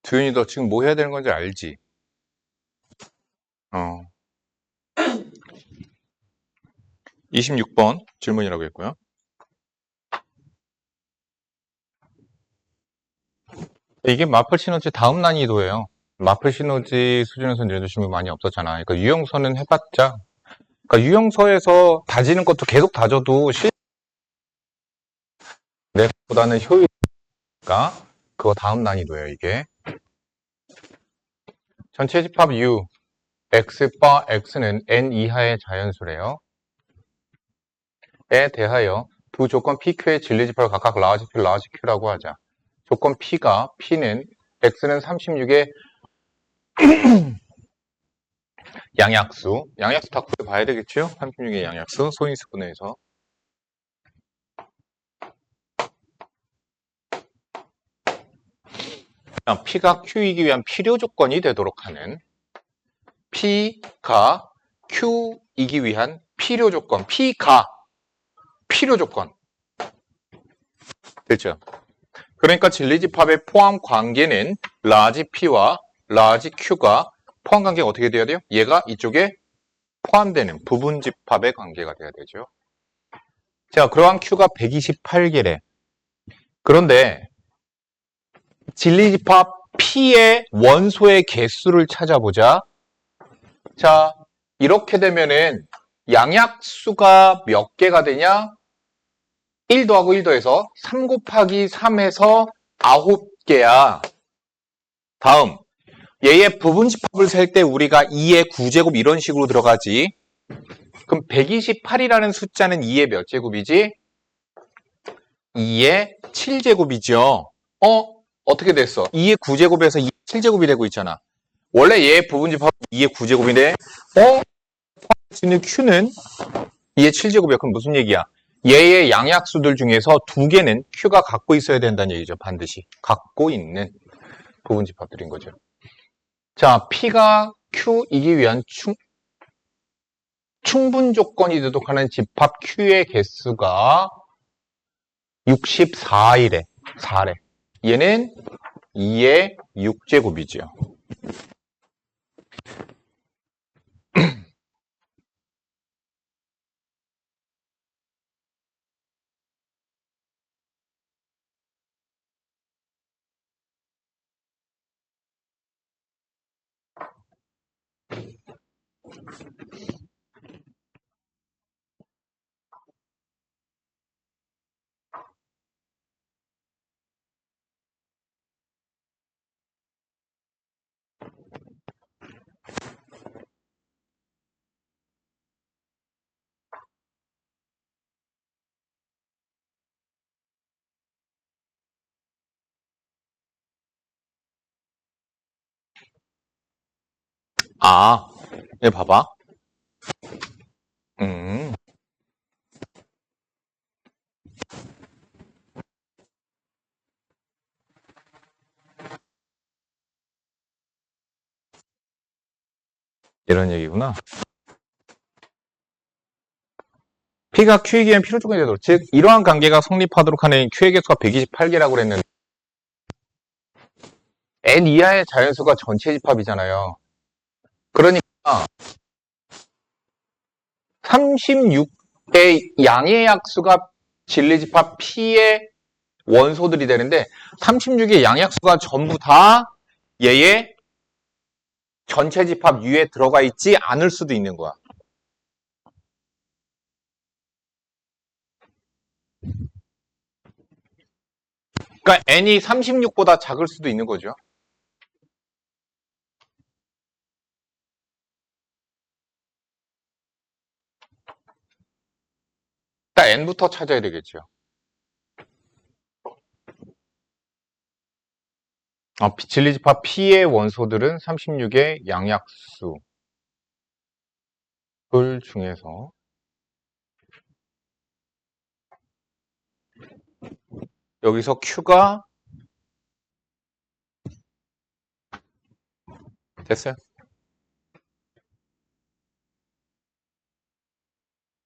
두윤이 너 지금 뭐 해야 되는 건지 알지? 어. 26번 질문이라고 했고요. 이게 마플 시너지 다음 난이도예요. 마플 시너지 수준에서 이런 질문 많이 없었잖아. 그러니까 유형서는 해봤자, 그러니까 유형서에서 다지는 것도 계속 다져도 내보다는 효율이니까 그거 다음 난이도예요, 이게. 전체 집합 U, X바 X는 N 이하의 자연수래요. 에 대하여 두 조건 PQ의 진리집합을 각각 라지 P, 라지 Q라고 하자. 조건 P는 X는 36의 양약수 다 구해봐야 되겠죠? 36의 양약수, 소인수분해에서. P가 Q이기 위한 필요 조건이 되도록 하는 P가 Q이기 위한 필요 조건, P가 필요 조건. 됐죠? 그러니까 진리집합의 포함 관계는 라지 P와 라지 Q가 포함 관계가 어떻게 돼야 돼요? 얘가 이쪽에 포함되는 부분집합의 관계가 돼야 되죠. 자, 그러한 Q가 128개래. 그런데 진리집합 P의 원소의 개수를 찾아보자. 자, 이렇게 되면은 양약수가 몇 개가 되냐? 1 더하고 1 더해서 3 곱하기 3해서 9개야. 다음, 얘의 부분집합을 셀 때 우리가 2의 9제곱 이런 식으로 들어가지. 그럼 128이라는 숫자는 2의 몇 제곱이지? 2의 7제곱이죠. 어떻게 됐어? 2의 9제곱에서 2의 7제곱이 되고 있잖아. 원래 얘의 부분집합은 2의 9제곱인데 수 있는 Q는 2의 7제곱이야. 그럼 무슨 얘기야? 얘의 양약수들 중에서 2개는 Q가 갖고 있어야 된다는 얘기죠. 반드시. 갖고 있는 부분집합들인 거죠. 자, P가 Q이기 위한 충분 조건이 되도록 하는 집합 Q의 개수가 64이래. 4래. 얘는 2의 6제곱이죠. 아, 얘 봐봐. 이런 얘기구나. P가 Q이기 위한 필요 조건이 되도록. 즉, 이러한 관계가 성립하도록 하는 Q의 개수가 128개라고 그랬는데, N 이하의 자연수가 전체 집합이잖아요. 그러니까, 36의 양의 약수가 진리집합 P의 원소들이 되는데, 36의 양약수가 전부 다 얘의 전체 집합 U에 들어가 있지 않을 수도 있는 거야. 그러니까 N이 36보다 작을 수도 있는 거죠. 일단 N부터 찾아야 되겠죠. 진리집합 P의 원소들은 36의 양약수들 중에서 여기서 Q가 됐어요.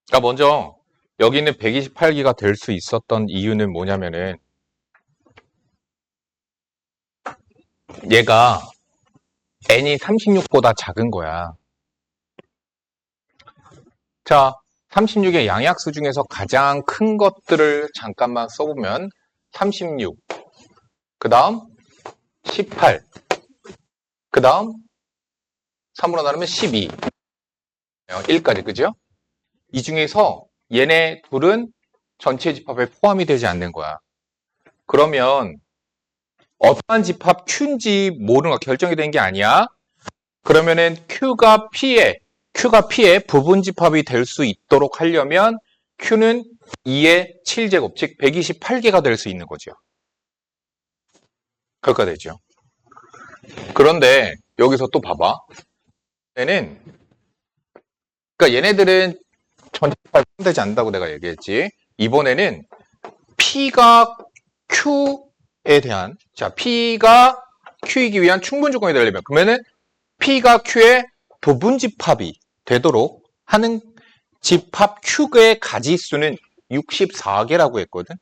그러니까 먼저 여기는 128기가 될 수 있었던 이유는 뭐냐면은 얘가 n이 36보다 작은 거야. 자, 36의 양약수 중에서 가장 큰 것들을 잠깐만 써보면 36, 그 다음 18, 그 다음 3으로 나누면 12, 1까지, 그죠? 이 중에서 얘네 둘은 전체 집합에 포함이 되지 않는 거야. 그러면 어떠한 집합 Q인지 모르는 거 결정이 된 게 아니야. 그러면은 Q가 P의 부분 집합이 될 수 있도록 하려면 Q는 2의 7제곱, 즉 128개가 될 수 있는 거죠. 그렇게 되죠. 그런데 여기서 또 봐봐. 그러니까 얘네들은 전체 집합이 포함되지 않는다고 내가 얘기했지. 이번에는 P가 Q에 대한, 자, P가 Q이기 위한 충분 조건이 되려면, 그러면은 P가 Q의 부분 집합이 되도록 하는 집합 Q의 가지수는 64개라고 했거든.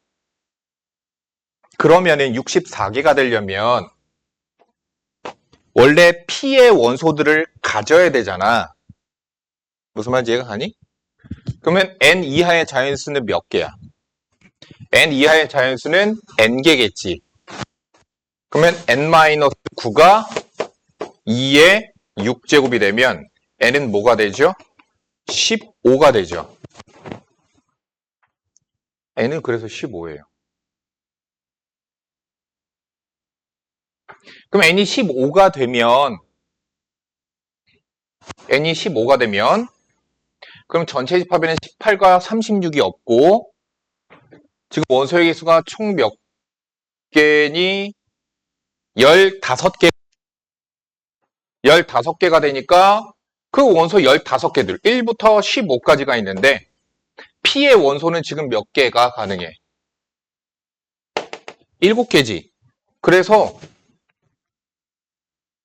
그러면은 64개가 되려면 원래 P의 원소들을 가져야 되잖아. 무슨 말인지 이해가 가니? 그러면 n 이하의 자연수는 몇 개야? n 이하의 자연수는 n개겠지. 그러면 n-9가 2의 6제곱이 되면 n은 뭐가 되죠? 15가 되죠. n은 그래서 15예요. 그럼 n이 15가 되면 그럼 전체 집합에는 18과 36이 없고 지금 원소의 개수가 총 몇 개니? 15개가 되니까 그 원소 15개들 1부터 15까지가 있는데 P의 원소는 지금 몇 개가 가능해? 7개지. 그래서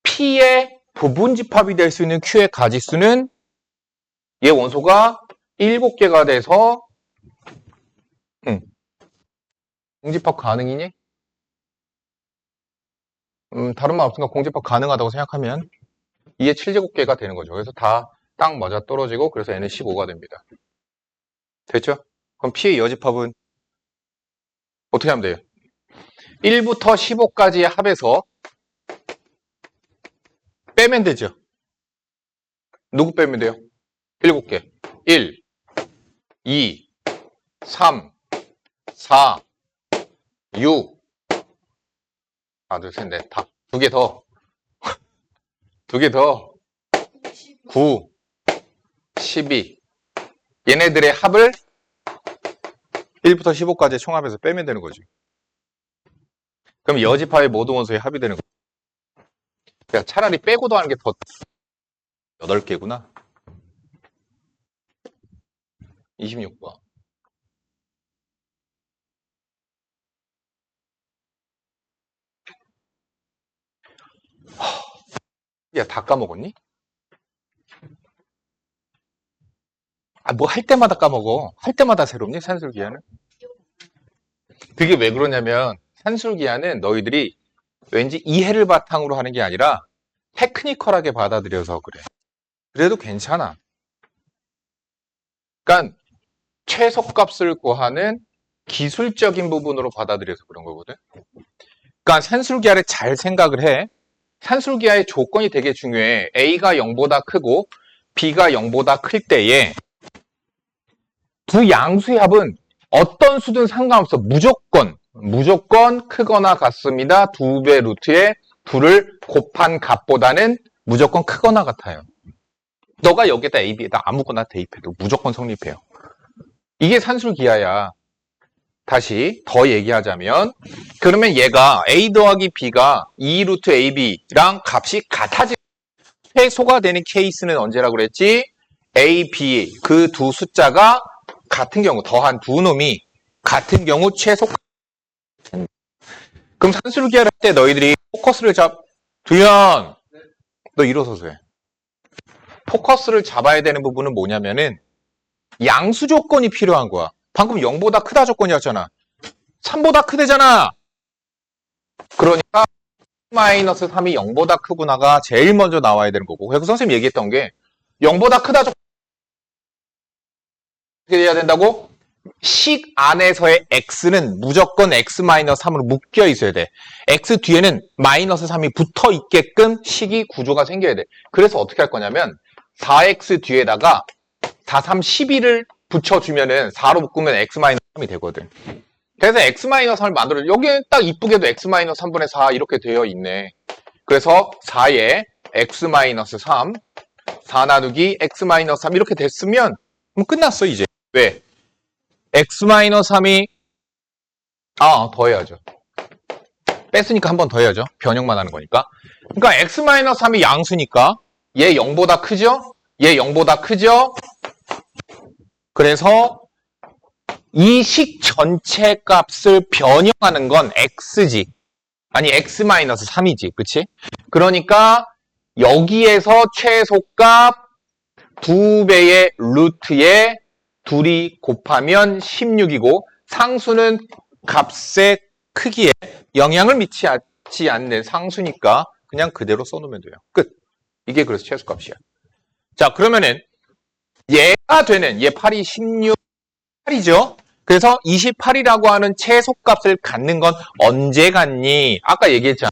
P의 부분 집합이 될 수 있는 Q의 가지수는 얘 원소가 7개가 돼서 공집합 가능이니? 다른 말 없으니까 공집합 가능하다고 생각하면 2의 7제곱개가 되는 거죠. 그래서 다 딱 맞아 떨어지고 그래서 n은 15가 됩니다. 됐죠? 그럼 P의 여집합은 어떻게 하면 돼요? 1부터 15까지의 합에서 빼면 되죠. 누구 빼면 돼요? 7개. 1, 2, 3, 4, 6, 하나, 둘, 셋, 넷, 다. 2개 더. 2개 더. 9, 12. 얘네들의 합을 1부터 15까지 총합해서 빼면 되는 거죠. 그럼 여집합의 모든 원소의 합이 되는 거죠. 그러니까 차라리 빼고 더하는 게 더 8개구나. 26번. 야, 다 까먹었니? 뭐 할 때마다 까먹어. 할 때마다 새롭니? 산술기하는? 그게 왜 그러냐면 산술기하는 너희들이 왠지 이해를 바탕으로 하는 게 아니라 테크니컬하게 받아들여서 그래. 그래도 괜찮아. 그러니까 최소값을 구하는 기술적인 부분으로 받아들여서 그런 거거든. 그러니까 산술기하를 잘 생각을 해. 산술기하의 조건이 되게 중요해. A가 0보다 크고 B가 0보다 클 때에 두 양수의 합은 어떤 수든 상관없어. 무조건 크거나 같습니다. 2배 루트에 2를 곱한 값보다는 무조건 크거나 같아요. 너가 여기다 AB에다 아무거나 대입해도 무조건 성립해요. 이게 산술기하야. 다시 더 얘기하자면 그러면 얘가 A 더하기 B가 2루트 AB랑 값이 같아지는 최소가 되는 케이스는 언제라고 그랬지? A, B 그 두 숫자가 같은 경우 더한 두 놈이 같은 경우 최소. 그럼 산술기할 때 너희들이 포커스를 두현 너 일어서서 해. 포커스를 잡아야 되는 부분은 뭐냐면은 양수 조건이 필요한 거야. 방금 0보다 크다 조건이었잖아. 3보다 크대잖아. 그러니까 x-3이 0보다 크구나가 제일 먼저 나와야 되는 거고. 그래서 선생님이 얘기했던 게 0보다 크다 어떻게 돼야 된다고? 식 안에서의 x는 무조건 x-3으로 묶여 있어야 돼. x 뒤에는 마이너스 3이 붙어 있게끔 식이 구조가 생겨야 돼. 그래서 어떻게 할 거냐면 4x 뒤에다가 4, 3, 12를 붙여주면은 4로 묶으면 x-3이 되거든. 그래서 x-3을 만들어. 여기에 딱 이쁘게도 x-3분의 4 이렇게 되어 있네. 그래서 4에 x-3, 4 나누기 x-3 이렇게 됐으면 끝났어 이제. 왜? x-3이 더해야죠. 뺐으니까 한 번 더 해야죠. 변형만 하는 거니까. 그러니까 x-3이 양수니까 얘 0보다 크죠? 얘 0보다 크죠? 그래서 이 식 전체 값을 변형하는 건 x지. 아니 x-3이지. 그치? 그러니까 여기에서 최소값 2배의 루트에 둘이 곱하면 16이고 상수는 값의 크기에 영향을 미치지 않는 상수니까 그냥 그대로 써놓으면 돼요. 끝. 이게 그래서 최소값이야. 자, 그러면은 얘가 되는 얘 8이 16, 8이죠. 그래서 28이라고 하는 최소값을 갖는 건 언제 갖니? 아까 얘기했잖아.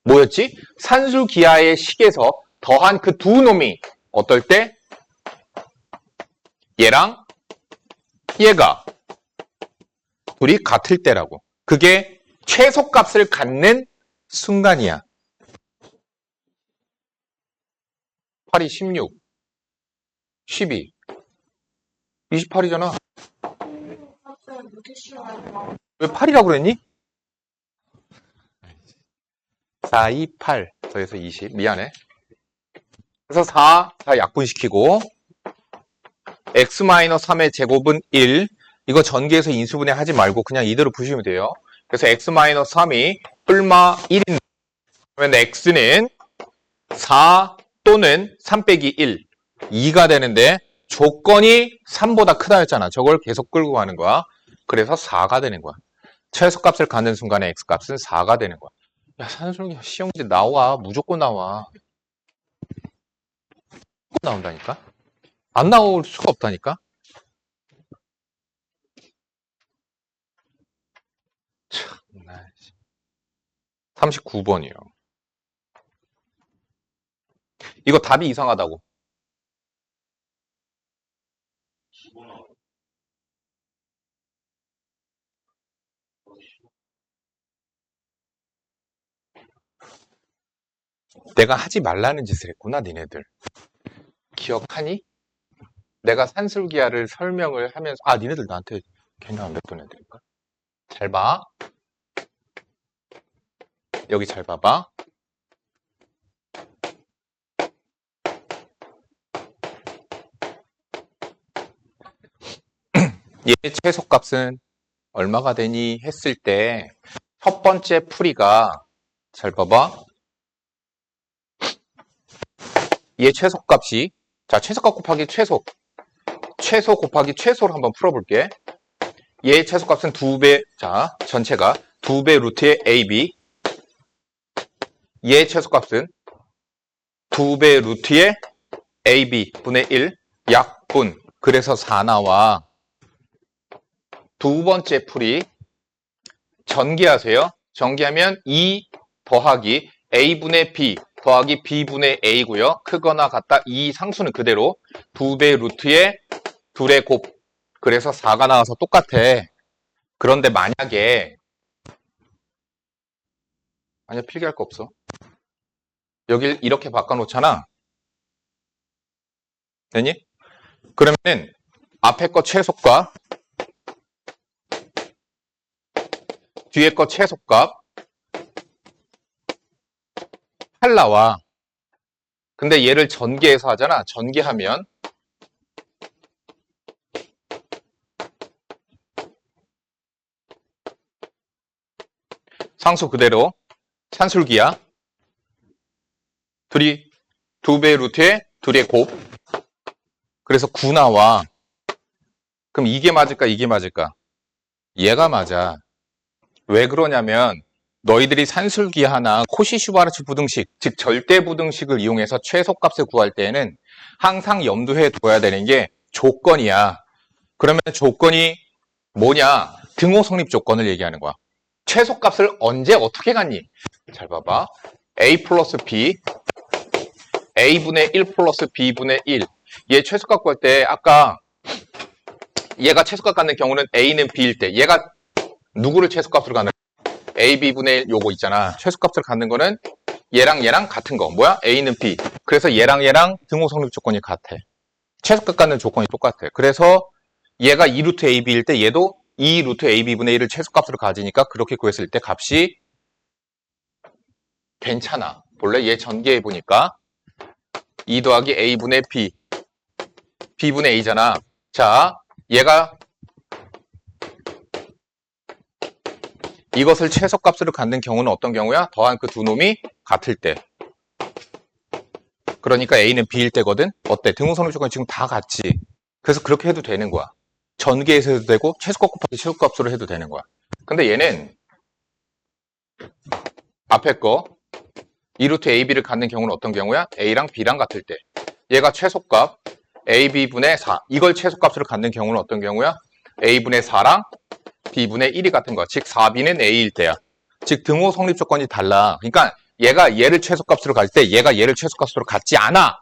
뭐였지? 산술기하의 식에서 더한 그 두 놈이 어떨 때? 얘랑 얘가 둘이 같을 때라고. 그게 최소값을 갖는 순간이야. 8이 16, 12, 28이잖아. 왜 8이라고 그랬니? 4, 2, 8 더해서 20. 미안해. 그래서 4 약분시키고 x-3의 제곱은 1. 이거 전개해서 인수분해 하지 말고 그냥 이대로 푸시면 돼요. 그래서 x-3이 뿔마 1인데 그러면 x는 4 또는 3 빼기 1, 2가 되는데 조건이 3보다 크다 했잖아. 저걸 계속 끌고 가는 거야. 그래서 4가 되는 거야. 최소값을 갖는 순간에 x값은 4가 되는 거야. 야, 산술기 시험 문제 나와. 무조건 나와. 무조건 나온다니까? 안 나올 수가 없다니까? 참나. 39번이요. 이거 답이 이상하다고. 내가 하지 말라는 짓을 했구나, 니네들. 기억하니? 내가 산술기하를 설명을 하면서 니네들 나한테 괜히 안 뱉던 애들인가? 잘 봐. 여기 잘 봐봐. 얘 최소값은 얼마가 되니 했을 때 첫 번째 풀이가 잘 봐봐. 얘 최소값이 최소값 곱하기 최소 곱하기 최소를 한번 풀어볼게. 얘 최소값은 2배, 전체가 2배 루트의 AB. 얘 최소값은 2배 루트의 AB 분의 1 약분. 그래서 4 나와. 두 번째 풀이 전개하세요. 전개하면 2 더하기 A분의 B 더하기 B분의 A고요. 크거나 같다. 이 상수는 그대로 2배 루트의 둘의 곱. 그래서 4가 나와서 똑같아. 그런데 만약에 필기할 거 없어. 여길 이렇게 바꿔놓잖아. 되니? 그러면은 앞에 거 최소값 뒤에 거 최소값 8 나와. 근데 얘를 전개해서 하잖아. 전개하면 상수 그대로 산술기야. 둘이 2배 루트에 둘의 곱. 그래서 9 나와. 그럼 이게 맞을까? 이게 맞을까? 얘가 맞아. 왜 그러냐면 너희들이 산술기하나 코시-슈바르츠 부등식, 즉 절대부등식을 이용해서 최소값을 구할 때에는 항상 염두에 둬야 되는 게 조건이야. 그러면 조건이 뭐냐? 등호 성립 조건을 얘기하는 거야. 최소값을 언제 어떻게 갖니? 잘 봐봐. a 플러스 b, a분의 1 플러스 b분의 1. 얘 최소값 구할 때 아까 얘가 최소값 갖는 경우는 a는 b일 때 얘가 누구를 최소값으로 갖는 a, b분의 1 요거 있잖아. 최소값을 갖는 거는 얘랑 얘랑 같은 거. 뭐야? a는 b. 그래서 얘랑 얘랑 등호 성립 조건이 같아. 최소값 갖는 조건이 똑같아. 그래서 얘가 2루트 ab일 때 얘도 2루트 ab분의 1을 최소값으로 가지니까 그렇게 구했을 때 값이 괜찮아. 본래 얘 전개해 보니까 2 더하기 a분의 b, b분의 a잖아. 자, 얘가 이것을 최소값으로 갖는 경우는 어떤 경우야? 더한 그 두 놈이 같을 때. 그러니까 a는 b일 때거든? 어때? 등호 성립 조건이 지금 다 같지. 그래서 그렇게 해도 되는 거야. 전개해서 해도 되고 최소값 곱하기 최소값으로 해도 되는 거야. 근데 얘는 앞에 거 2루트 ab를 갖는 경우는 어떤 경우야? a랑 b랑 같을 때. 얘가 최소값 ab분의 4. 이걸 최소값으로 갖는 경우는 어떤 경우야? a분의 4랑 b분의 1이 같은 거야. 즉 4b는 a일 때야. 즉 등호 성립 조건이 달라. 그러니까 얘가 얘를 최소값으로 갈 때 얘가 얘를 최소값으로 갖지 않아.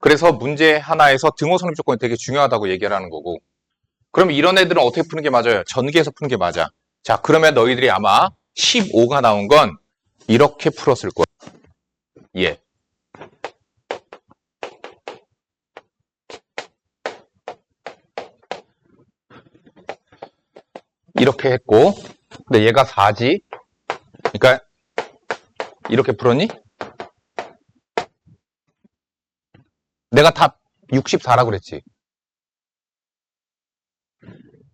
그래서 문제 하나에서 등호 성립 조건이 되게 중요하다고 얘기를 하는 거고. 그럼 이런 애들은 어떻게 푸는 게 맞아요? 전개해서 푸는 게 맞아. 자, 그러면 너희들이 아마 15가 나온 건 이렇게 풀었을 거야. 예. 이렇게 했고, 근데 얘가 4지. 그러니까 이렇게 풀었니? 내가 답 64라고 그랬지.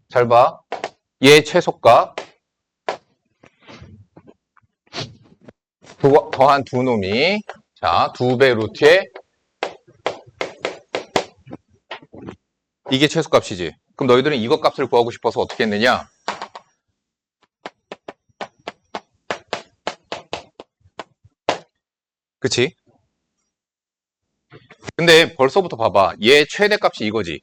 잘 봐. 얘 최소값 더한 두 놈이 자, 2배 루트에 이게 최소값이지. 그럼 너희들은 이것 값을 구하고 싶어서 어떻게 했느냐? 그치? 근데 벌써부터 봐봐. 얘 최대값이 이거지.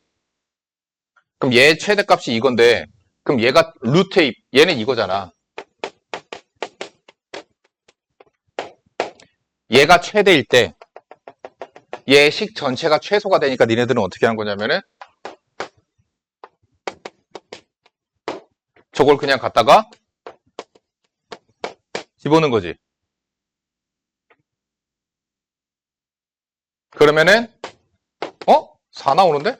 그럼 얘 최대값이 이건데 그럼 얘가 루트 얘는 이거잖아. 얘가 최대일 때 얘 식 전체가 최소가 되니까 니네들은 어떻게 한 거냐면은 저걸 그냥 갖다가 집어넣은 거지. 그러면은 4 나오는데?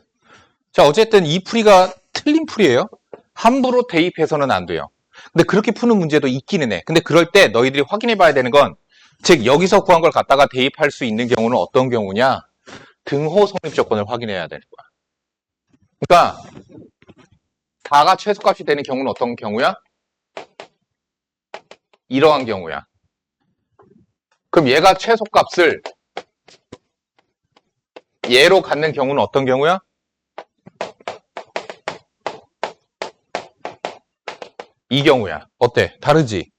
자, 어쨌든 이 풀이가 틀린 풀이에요. 함부로 대입해서는 안 돼요. 근데 그렇게 푸는 문제도 있기는 해. 근데 그럴 때 너희들이 확인해 봐야 되는 건 즉 여기서 구한 걸 갖다가 대입할 수 있는 경우는 어떤 경우냐? 등호 성립 조건을 확인해야 되는 거야. 그러니까 4가 최소값이 되는 경우는 어떤 경우야? 이러한 경우야. 그럼 얘가 최소값을 얘로 갖는 경우는 어떤 경우야? 이 경우야. 어때? 다르지?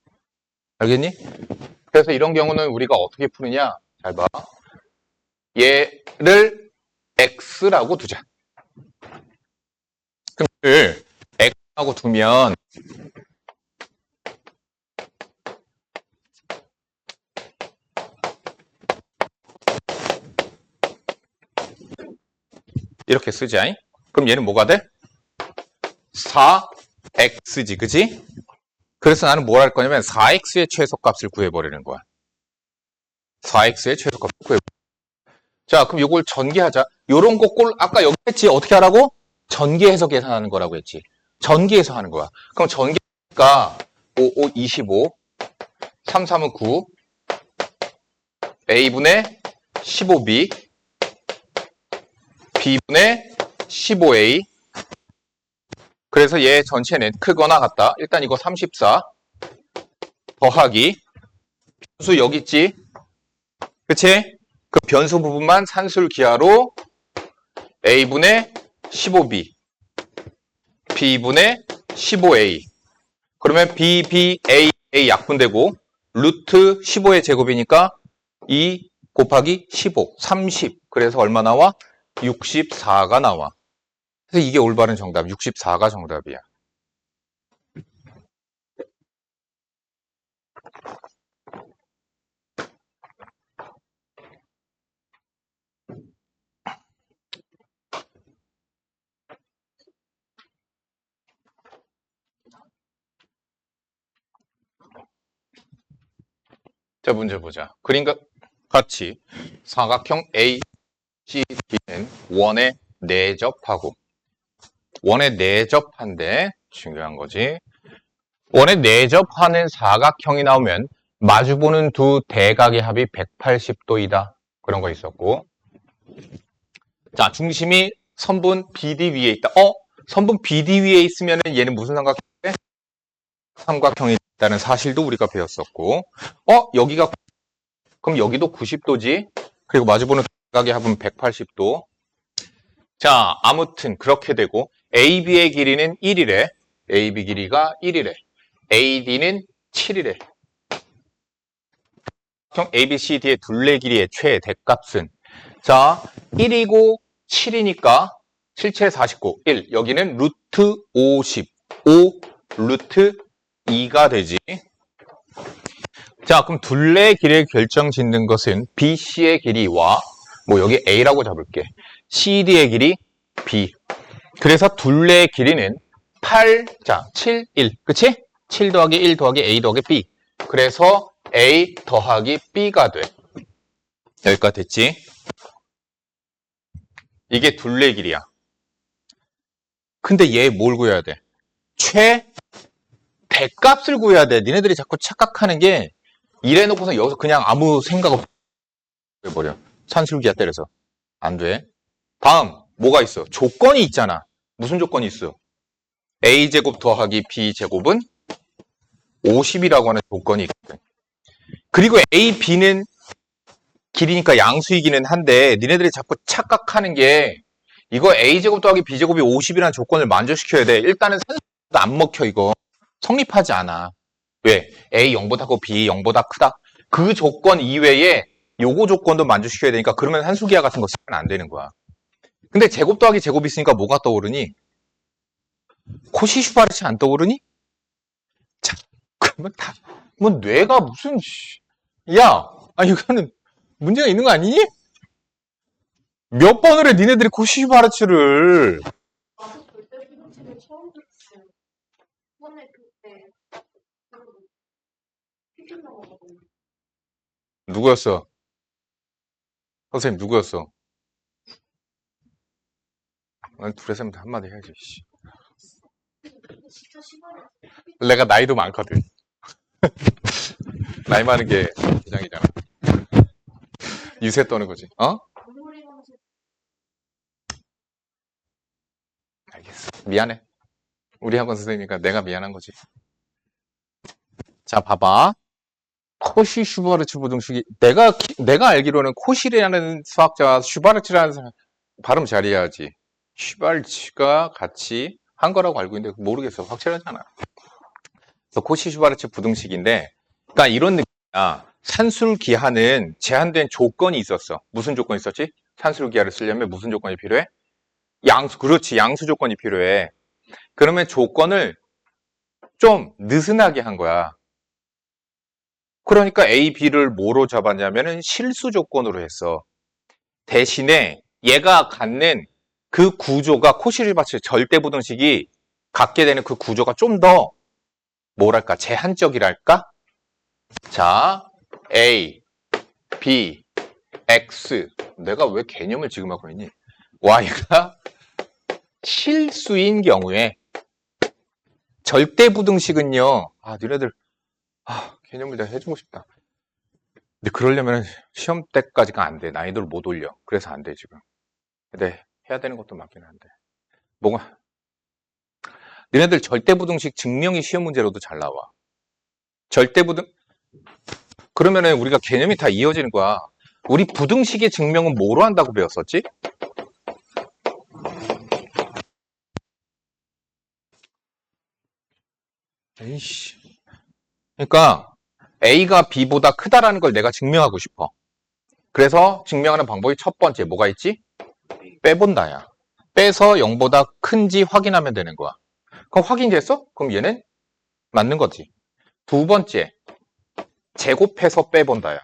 알겠니? 그래서 이런 경우는 우리가 어떻게 푸느냐? 잘 봐. 얘를 x라고 두자. 그럼 얘를 x라고 두면 이렇게 쓰자. 그럼 얘는 뭐가 돼? 4x지, 그지? 그래서 나는 뭘 할 거냐면 4x의 최소값을 구해버리는 거야. 4x의 최소값을 구해버리는 거야. 자, 그럼 이걸 전개하자. 요런 거 아까 여기 했지? 어떻게 하라고? 전개해서 계산하는 거라고 했지. 전개해서 하는 거야. 그럼 전개하니까 5, 5, 25, 3, 3은 9, a분의 15b, b분의 15a. 그래서 얘 전체는 크거나 같다. 일단 이거 34 더하기 변수 여기 있지? 그치? 그 변수 부분만 산술 기하로 a분의 15b, b분의 15a. 그러면 b, b, a A 약분되고 루트 15의 제곱이니까 2 곱하기 15, 30. 그래서 얼마 나와? 64가 나와. 그래서 이게 올바른 정답, 64가 정답이야. 자, 문제 보자. 그림과 같이 사각형 A, C, D는 원에 내접하고 원에 내접한데 중요한 거지. 원에 내접하는 사각형이 나오면 마주보는 두 대각의 합이 180도이다. 그런 거 있었고. 자, 중심이 선분 BD 위에 있다. 선분 BD 위에 있으면 얘는 무슨 삼각형인데? 삼각형이 있다는 사실도 우리가 배웠었고. 여기가 그럼 여기도 90도지. 그리고 마주보는 대각의 합은 180도. 자, 아무튼 그렇게 되고 AB의 길이는 1이래. AB 길이가 1이래. AD는 7이래. 형 ABCD의 둘레 길이의 최대값은 자 1이고 7이니까 7, 7, 49, 1. 여기는 루트 50, 5 루트 2가 되지. 자, 그럼 둘레 길이를 결정짓는 것은 BC의 길이와 뭐 여기 A라고 잡을게. CD의 길이 B. 그래서 둘레의 길이는 8, 자, 7, 1. 그치? 7 더하기 1 더하기 A 더하기 B. 그래서 A 더하기 B가 돼. 여기까지 됐지? 이게 둘레 길이야. 근데 얘 뭘 구해야 돼? 대값을 구해야 돼. 니네들이 자꾸 착각하는 게 이래놓고서 여기서 그냥 아무 생각 없이 해버려. 산술기야 때려서. 안 돼. 다음 뭐가 있어? 조건이 있잖아. 무슨 조건이 있어? A제곱 더하기 B제곱은 50이라고 하는 조건이 있거든. 그리고 A, B는 길이니까 양수이기는 한데 니네들이 자꾸 착각하는 게 이거 A제곱 더하기 B제곱이 50이라는 조건을 만족시켜야 돼. 일단은 산술도 안 먹혀 이거. 성립하지 않아. 왜? A 0보다 크고 B 0보다 크다. 그 조건 이외에 요거 조건도 만족시켜야 되니까 그러면 산술기하 같은 거 쓰면 안 되는 거야. 근데 제곱 더하기 제곱이 있으니까 뭐가 떠오르니? 코시슈바르치 안 떠오르니? 자, 그러면 뭐 뇌가 무슨 야, 이거는 문제가 있는 거 아니니? 몇 번을 해 니네들이 코시슈바르츠를. 누구였어? 선생님 누구였어? 둘의 쌤한테 한마디 해야지. 내가 나이도 많거든. 나이 많은 게 기장이잖아. 유세 떠는 거지. 알겠어. 미안해. 우리 학원 선생님이니까 내가 미안한 거지. 자, 봐봐. 코시 슈바르츠 부등식이 내가 알기로는 코시라는 수학자와 슈바르츠라는 사람 발음 잘 해야지. 슈바르츠가 같이 한 거라고 알고 있는데 모르겠어. 확실하잖아. 그래서 코시 슈바르츠 부등식인데 그러니까 이런 느낌이야. 산술기하는 제한된 조건이 있었어. 무슨 조건이 있었지? 산술기하를 쓰려면 무슨 조건이 필요해? 그렇지. 양수 조건이 필요해. 그러면 조건을 좀 느슨하게 한 거야. 그러니까 A, B를 뭐로 잡았냐면은 실수 조건으로 했어. 대신에 얘가 갖는 그 구조가 코시리바츠 절대부등식이 갖게 되는 그 구조가 좀 더 뭐랄까 제한적이랄까? 자, A, B, X 내가 왜 개념을 지금 하고 있니? Y가 실수인 경우에 절대부등식은요. 니네들 개념을 내가 해주고 싶다. 근데 그러려면 시험 때까지가 안 돼. 난이도를 못 올려. 그래서 안 돼, 지금. 근데 해야 되는 것도 맞긴 한데. 뭐가? 니네들 절대부등식 증명이 시험 문제로도 잘 나와. 그러면은 우리가 개념이 다 이어지는 거야. 우리 부등식의 증명은 뭐로 한다고 배웠었지? 에이씨. 그러니까 A가 B보다 크다라는 걸 내가 증명하고 싶어. 그래서 증명하는 방법이 첫 번째 뭐가 있지? 빼본다야. 빼서 0보다 큰지 확인하면 되는 거야. 그럼 확인됐어? 그럼 얘는 맞는 거지. 두 번째, 제곱해서 빼본다야.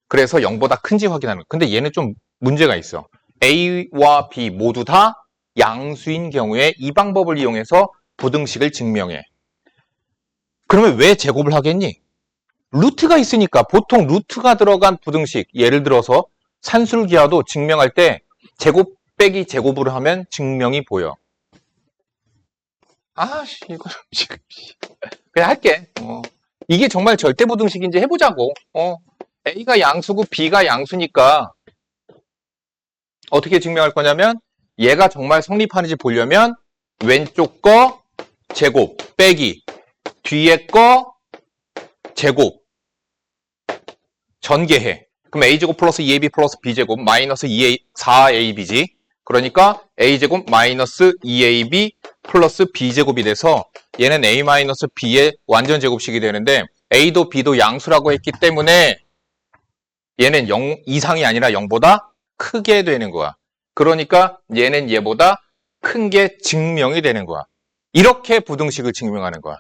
그래서 0보다 큰지 확인하는 거야. 근데 얘는 좀 문제가 있어. A와 B 모두 다 양수인 경우에 이 방법을 이용해서 부등식을 증명해. 그러면 왜 제곱을 하겠니? 루트가 있으니까. 보통 루트가 들어간 부등식, 예를 들어서 산술기하도 증명할 때 제곱 빼기 제곱으로 하면 증명이 보여. 이거 지금 그냥 할게. 이게 정말 절대부등식인지 해보자고. A가 양수고 B가 양수니까 어떻게 증명할 거냐면 얘가 정말 성립하는지 보려면 왼쪽 거 제곱 빼기 뒤에 거 제곱 전개해. 그럼 A제곱 플러스 2AB 플러스 B제곱 마이너스 4AB지. 그러니까 A제곱 마이너스 2AB 플러스 B제곱이 돼서 얘는 A 마이너스 B의 완전 제곱식이 되는데 A도 B도 양수라고 했기 때문에 얘는 0 이상이 아니라 0보다 크게 되는 거야. 그러니까 얘는 얘보다 큰 게 증명이 되는 거야. 이렇게 부등식을 증명하는 거야.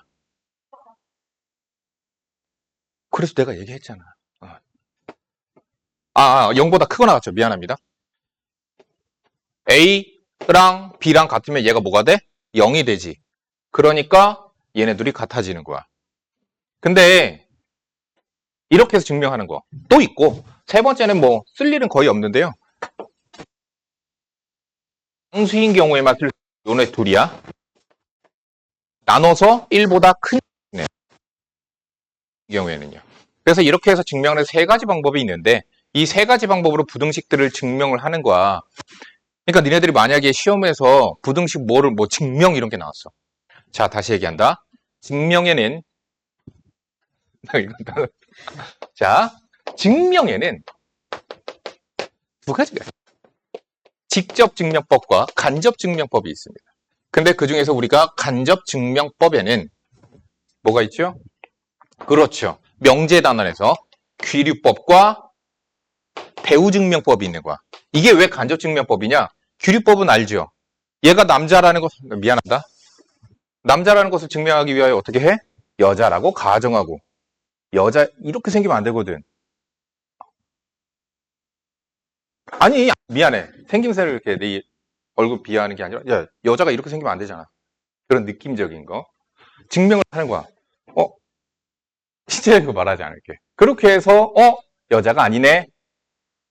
그래서 내가 얘기했잖아. 0보다 크고 나갔죠. 미안합니다. A랑 B랑 같으면 얘가 뭐가 돼? 0이 되지. 그러니까 얘네들이 같아지는 거야. 근데 이렇게 해서 증명하는 거 또 있고, 세 번째는 뭐 쓸 일은 거의 없는데요. 양수인 경우에만 쓸 요네 둘이야. 나눠서 1보다 큰 경우에는요. 그래서 이렇게 해서 증명하는 세 가지 방법이 있는데 이 세 가지 방법으로 부등식들을 증명을 하는 거야. 그러니까 니네들이 만약에 시험에서 부등식 뭐를 뭐 증명 이런 게 나왔어. 자, 다시 얘기한다. 증명에는 자, 증명에는 두 가지가 있어요. 직접 증명법과 간접 증명법이 있습니다. 근데 그 중에서 우리가 간접 증명법에는 뭐가 있죠? 그렇죠. 명제단원에서 귀류법과 대우증명법이 있는 거야. 이게 왜 간접증명법이냐? 귀류법은 알죠? 얘가 남자라는 것, 미안하다. 남자라는 것을 증명하기 위하여 어떻게 해? 여자라고 가정하고. 여자, 이렇게 생기면 안 되거든. 아니, 미안해. 생김새를 이렇게 네 얼굴 비하하는 게 아니라, 야, 여자가 이렇게 생기면 안 되잖아. 그런 느낌적인 거. 증명을 하는 거야. 실제로 말하지 않을게. 그렇게 해서, 여자가 아니네.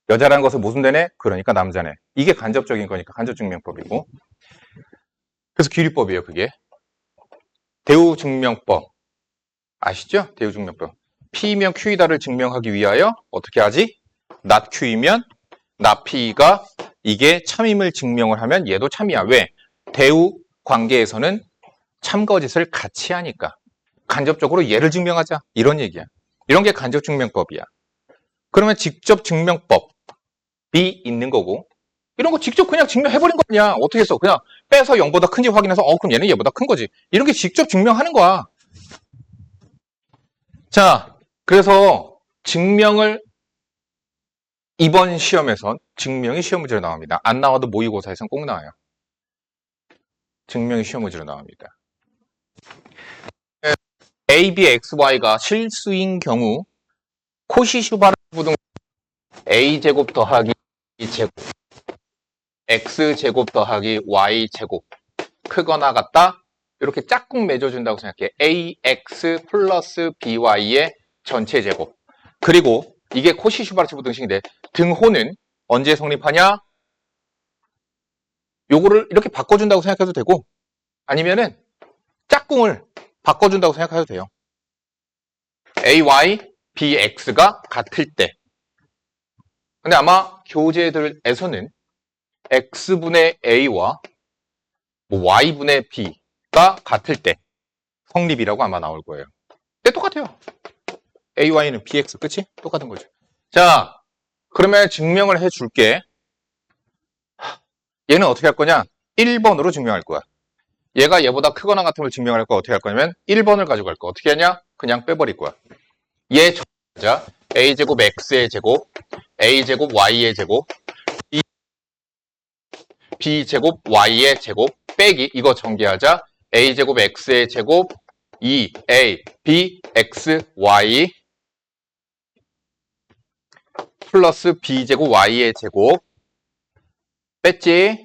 여자라는 것은 무슨 되네? 그러니까 남자네. 이게 간접적인 거니까 간접증명법이고. 그래서 귀류법이에요, 그게. 대우증명법. 아시죠? 대우증명법. P이면 Q이다를 증명하기 위하여 어떻게 하지? not Q이면 not P가 이게 참임을 증명을 하면 얘도 참이야. 왜? 대우 관계에서는 참거짓을 같이 하니까. 간접적으로 얘를 증명하자. 이런 얘기야. 이런 게 간접증명법이야. 그러면 직접 증명법이 있는 거고 이런 거 직접 그냥 증명해버린 거 아니야. 어떻게 했어? 그냥 빼서 0보다 큰지 확인해서 그럼 얘는 얘보다 큰 거지. 이런 게 직접 증명하는 거야. 자, 그래서 증명을 이번 시험에선 증명이 시험 문제로 나옵니다. 안 나와도 모의고사에선 꼭 나와요. 증명이 시험 문제로 나옵니다. A, B, X, Y가 실수인 경우 코시-슈바르트 부등식 A제곱 더하기 B제곱 X제곱 더하기 Y제곱 크거나 같다? 이렇게 짝꿍 맺어준다고 생각해. AX 플러스 BY의 전체 제곱. 그리고 이게 코시-슈바르트 부등식인데 등호는 언제 성립하냐? 요거를 이렇게 바꿔준다고 생각해도 되고 아니면은 짝꿍을 바꿔준다고 생각해도 돼요. AY, BX가 같을 때. 근데 아마 교재들에서는 X분의 A와 Y분의 B가 같을 때 성립이라고 아마 나올 거예요. 근데 똑같아요. AY는 BX, 그치? 똑같은 거죠. 자, 그러면 증명을 해줄게. 얘는 어떻게 할 거냐? 1번으로 증명할 거야. 얘가 얘보다 크거나 같음을 증명할 거 어떻게 할 거냐면 1번을 가지고 갈 거. 어떻게 하냐? 그냥 빼버릴 거야. 얘 정자 a제곱 x의 제곱 a제곱 y의 제곱 b제곱 y의 제곱 빼기 이거 전개하자. a제곱 x의 제곱 2a b x y 플러스 b제곱 y의 제곱 뺐지?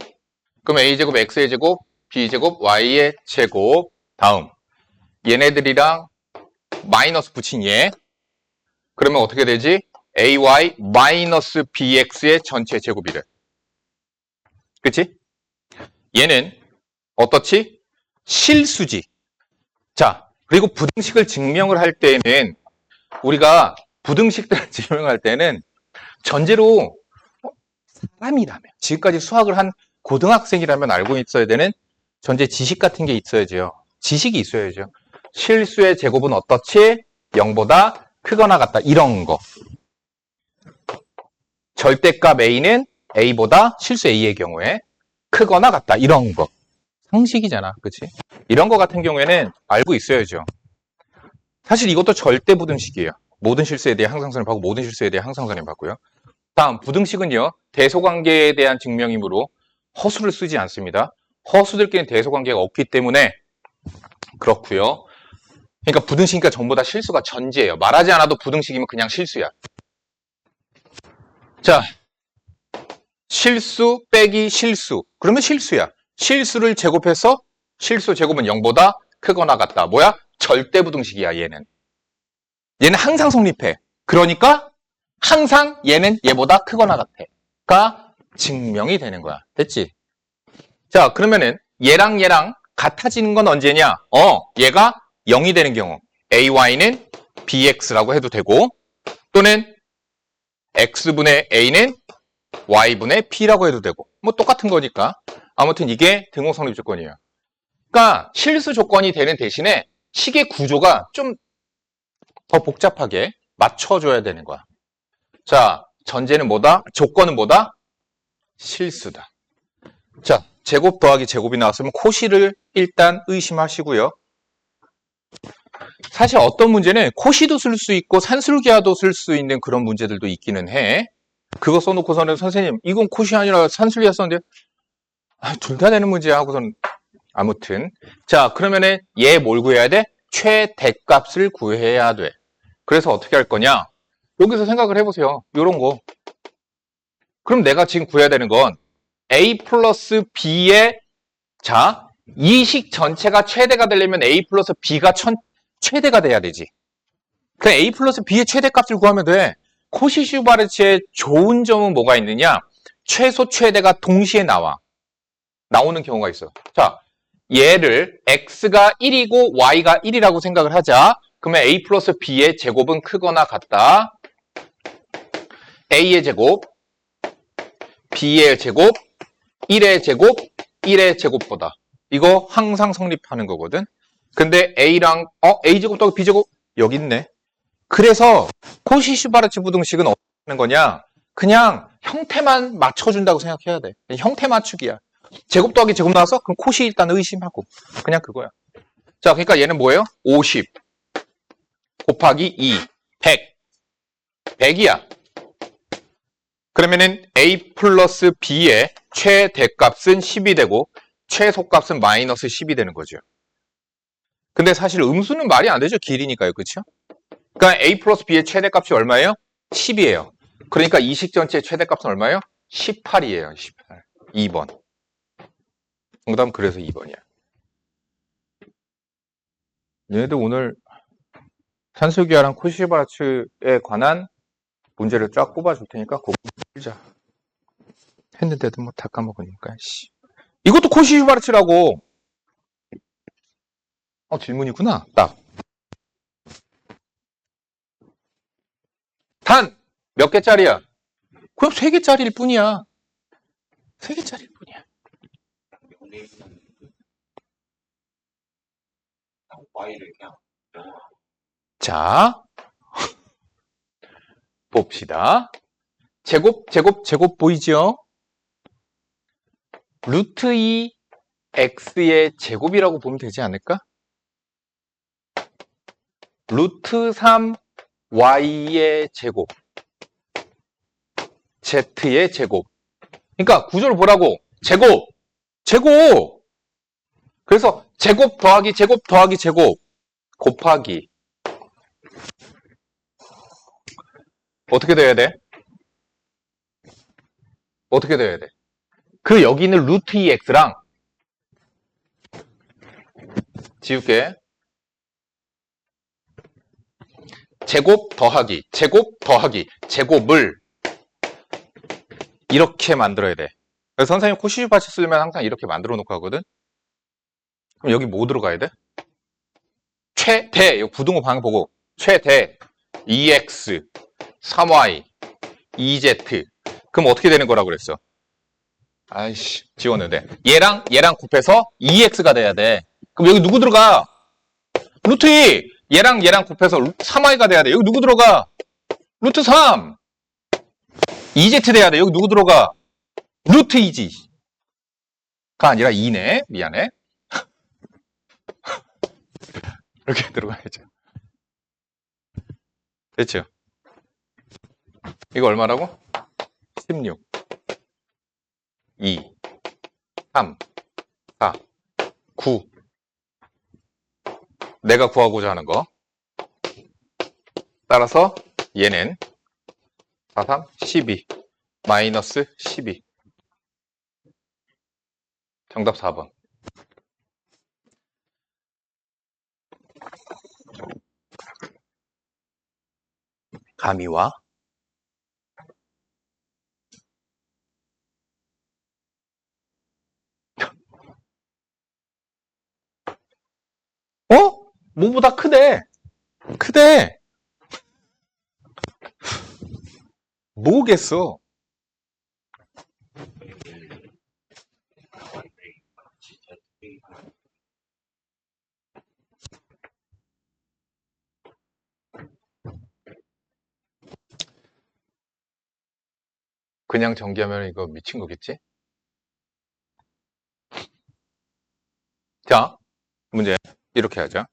그럼 a제곱 x의 제곱 b제곱 y의 제곱 다음 얘네들이랑 마이너스 붙인 얘 그러면 어떻게 되지? ay 마이너스 bx의 전체 제곱이래. 그치? 얘는 어떻지? 실수지. 자, 그리고 부등식을 증명을 할 때는 우리가 부등식들을 증명할 때는 전제로 사람이라면 지금까지 수학을 한 고등학생이라면 알고 있어야 되는 전제 지식 같은 게 있어야죠. 지식이 있어야죠. 실수의 제곱은 어떻지? 0보다 크거나 같다. 이런 거. 절대값 a는 a보다 실수 a의 경우에 크거나 같다. 이런 거. 상식이잖아. 그치? 이런 거 같은 경우에는 알고 있어야죠. 사실 이것도 절대 부등식이에요. 모든 실수에 대해 항상선을 받고 모든 실수에 대해 항상선을 받고요. 다음 부등식은요. 대소관계에 대한 증명이므로 허수를 쓰지 않습니다. 허수들끼리는 대소관계가 없기 때문에 그렇고요. 그러니까 부등식이니까 전부 다 실수가 전제예요. 말하지 않아도 부등식이면 그냥 실수야. 자, 실수 빼기 실수. 그러면 실수야. 실수를 제곱해서 실수 제곱은 0보다 크거나 같다. 뭐야? 절대부등식이야, 얘는. 얘는 항상 성립해. 그러니까 항상 얘는 얘보다 크거나 같아.가 증명이 되는 거야. 됐지? 자, 그러면은 얘랑 얘랑 같아지는 건 언제냐? 얘가 0이 되는 경우 ay는 bx라고 해도 되고 또는 x분의 a는 y분의 p라고 해도 되고 뭐 똑같은 거니까 아무튼 이게 등호성립 조건이에요. 그러니까 실수 조건이 되는 대신에 식의 구조가 좀 더 복잡하게 맞춰줘야 되는 거야. 자, 전제는 뭐다? 조건은 뭐다? 실수다. 자, 제곱 더하기 제곱이 나왔으면 코시를 일단 의심하시고요. 사실 어떤 문제는 코시도 쓸 수 있고 산술기하도 쓸 수 있는 그런 문제들도 있기는 해. 그거 써놓고서는 선생님 이건 코시 아니라 산술기하 썼는데 둘 다 되는 문제야 하고서는 아무튼 자 그러면은 얘 뭘 구해야 돼? 최대값을 구해야 돼. 그래서 어떻게 할 거냐? 여기서 생각을 해보세요. 요런 거. 그럼 내가 지금 구해야 되는 건 a 플러스 b의 자, 이 식 전체가 최대가 되려면 a 플러스 b가 최대가 돼야 되지. 그 a 플러스 b의 최대값을 구하면 돼. 코시-슈바르츠의 좋은 점은 뭐가 있느냐? 최소 최대가 동시에 나오는 경우가 있어. 자, 얘를 x가 1이고 y가 1이라고 생각을 하자. 그러면 a 플러스 b의 제곱은 크거나 같다. a의 제곱, b의 제곱, 1의 제곱, 1의 제곱보다. 이거 항상 성립하는 거거든. 근데 a랑 a제곱 더하기 b제곱 여기 있네. 그래서 코시-슈바르츠 부등식은 어떻게 하는 거냐? 그냥 형태만 맞춰준다고 생각해야 돼. 형태 맞추기야. 제곱 더하기 제곱 나와서 그럼 코시 일단 의심하고 그냥 그거야. 자, 그러니까 얘는 뭐예요? 50 곱하기 2, 100. 100이야. 그러면은 a 플러스 b의 최대값은 10이 되고 최소값은 마이너스 10이 되는 거죠. 근데 사실 음수는 말이 안 되죠. 길이니까요. 그렇죠? 그러니까 a 플러스 b의 최대값이 얼마예요? 10이에요. 그러니까 이 식 전체의 최대값은 얼마예요? 18이에요. 18. 2번. 정답은 그래서 2번이야. 얘네들 오늘 산술기하랑 코시-슈바르츠에 관한 문제를 쫙 꼽아줄 테니까 그거 풀자. 했는데도 뭐 다 까먹으니까. 씨. 이것도 코시-슈바르츠라고. 질문이구나. 딱. 단 몇 개짜리야? 그럼 3개짜리일 뿐이야. 3개짜리일 뿐이야. 자, 봅시다. 제곱 보이죠? 루트 2 x의 제곱이라고 보면 되지 않을까? 루트 3 y의 제곱 z의 제곱. 그러니까 구조를 보라고. 제곱. 그래서 제곱 더하기 제곱 더하기 제곱 곱하기 어떻게 돼야 돼? 어떻게 돼야 돼? 그 여기 있는 루트 2x랑 지울게. 제곱 더하기 제곱을 이렇게 만들어야 돼. 그래서 선생님 코시시 파츠 쓰려면 항상 이렇게 만들어 놓고 하거든. 그럼 여기 뭐 들어가야 돼? 최대, 이거 부등호 방향 보고 최대 2x 3y 2z. 그럼 어떻게 되는 거라고 그랬어? 아이씨, 지웠는데. 얘랑 곱해서 2x가 돼야 돼. 그럼 여기 누구 들어가? 루트 2. 얘랑 곱해서 3y가 돼야 돼. 여기 누구 들어가? 루트 3. 2z 돼야 돼. 여기 누구 들어가? 루트 2지. 가 아니라 2네. 미안해. 이렇게 들어가야죠. 됐죠? 이거 얼마라고? 16. 2. 3. 4. 9. 내가 구하고자 하는 거. 따라서 얘는 4, 3, 12. 마이너스 12. 정답 4번. 가미와 뭐보다 크대. 뭐겠어. 그냥 전기하면 이거 미친 거겠지? 자, 문제 이렇게 하자.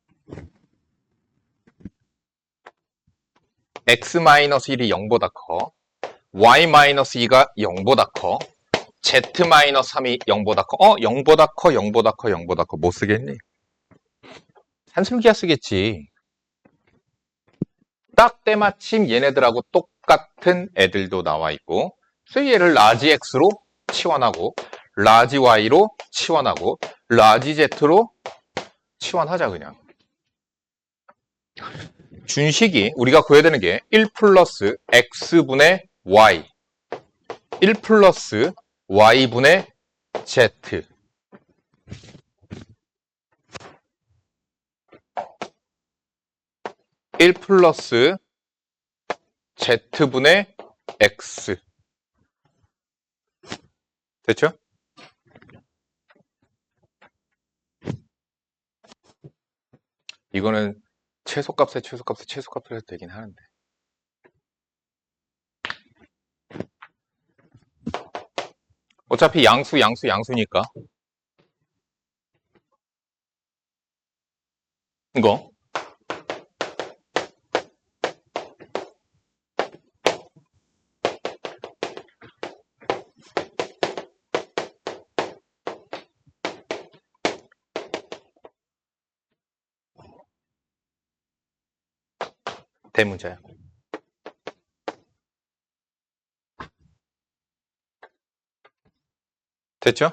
x-1이 0보다 커, y-2가 0보다 커, z-3이 0보다 커. 0보다 커. 못 쓰겠니? 산술기하 쓰겠지. 딱 때마침 얘네들하고 똑같은 애들도 나와 있고, 그래서 얘를 라지 x로 치환하고, 라지 y로 치환하고, 라지 z로 치환하자 그냥. 준식이 우리가 구해야 되는 게 1 플러스 x분의 y, 1 플러스 y분의 z. (1) 플러스 z분의 x. 됐죠? 이거는 최소값을 해도 되긴 하는데. 어차피 양수니까. 이거. 대문자야. 됐죠?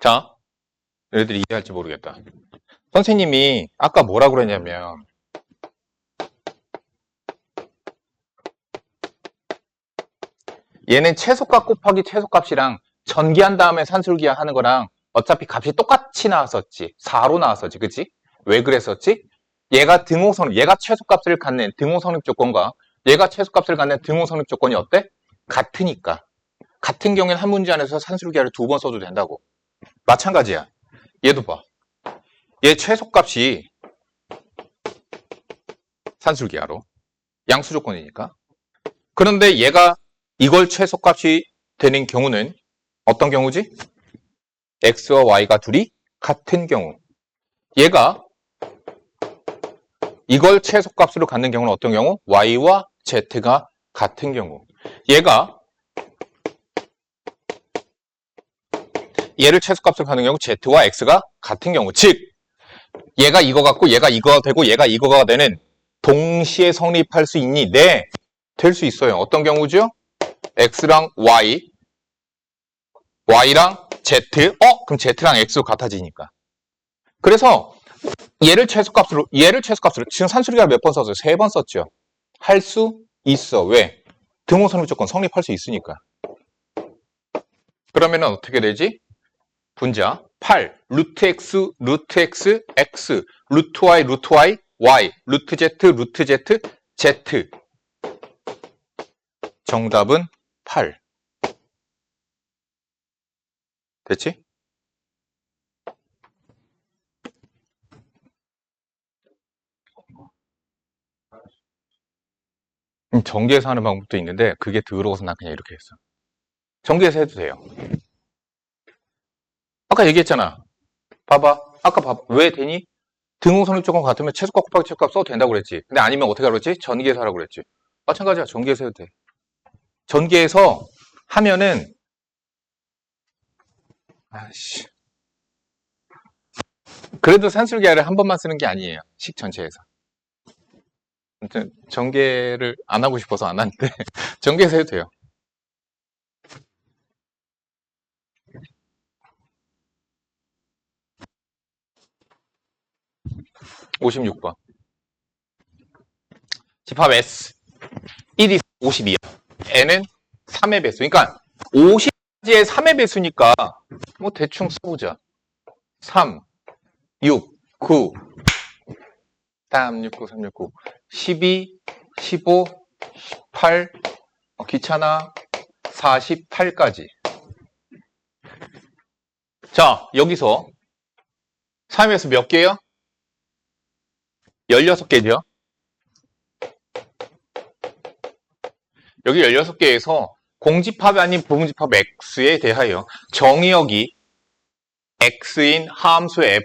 자, 너희들이 이해할지 모르겠다. 선생님이 아까 뭐라 그랬냐면 얘는 최소값 곱하기 최소값이랑 전기한 다음에 산술기하 하는 거랑 어차피 값이 똑같이 나왔었지. 4로 나왔었지. 그치? 왜 그랬었지? 얘가 최소값을 갖는 등호성립 조건과 얘가 최소값을 갖는 등호성립 조건이 어때? 같으니까. 같은 경우에는 한 문제 안에서 산술기하를 2번 써도 된다고. 마찬가지야. 얘도 봐. 얘 최소값이 산술기하로 양수 조건이니까. 그런데 얘가 이걸 최소값이 되는 경우는 어떤 경우지? x와 y가 둘이 같은 경우. 얘가 이걸 최소값으로 갖는 경우는 어떤 경우? y와 z가 같은 경우. 얘가 얘를 최소값으로 갖는 경우 z와 x가 같은 경우. 즉 얘가 이거 같고 얘가 이거가 되고 얘가 이거가 되는 동시에 성립할 수 있니? 네. 될 수 있어요. 어떤 경우죠? x랑 y, y랑 z. 그럼 z랑 x 같아지니까. 그래서 얘를 최소값으로 지금 산수리가 몇 번 썼어요? 3번 썼죠. 할 수 있어. 왜? 등호선의 조건 성립할 수 있으니까. 그러면 어떻게 되지? 분자 8 루트 x 루트 x x 루트 y 루트 y y 루트 z 루트 z z. 정답은 8. 됐지? 전개해서 하는 방법도 있는데 그게 더러워서 난 그냥 이렇게 했어. 전개해서 해도 돼요. 아까 얘기했잖아. 봐봐. 아까 봐봐. 왜 되니? 등호선의 조건 같으면 최소값 곱하기 최소값 써도 된다고 그랬지. 근데 아니면 어떻게 하라고 그랬지? 전개해서 하라고 그랬지. 마찬가지야. 전개해서 해도 돼. 전개해서 하면은 아씨. 그래도 산술계를 한 번만 쓰는 게 아니에요. 식 전체에서. 아무튼 전개를 안 하고 싶어서 안 하는데 전개해서 해도 돼요. 56번. 집합 S. 1이 52야. N은 3의 배수. 그러니까 50까지의 3의 배수니까 뭐 대충 써보자. 3, 6, 9, 3, 6, 9, 3, 6, 9, 12, 15, 18, 귀찮아, 48까지. 자, 여기서 3에서 몇 개요? 16개죠. 여기 16개에서 공집합이 아닌 부분집합 X에 대하여 정의역이 X인 함수 F.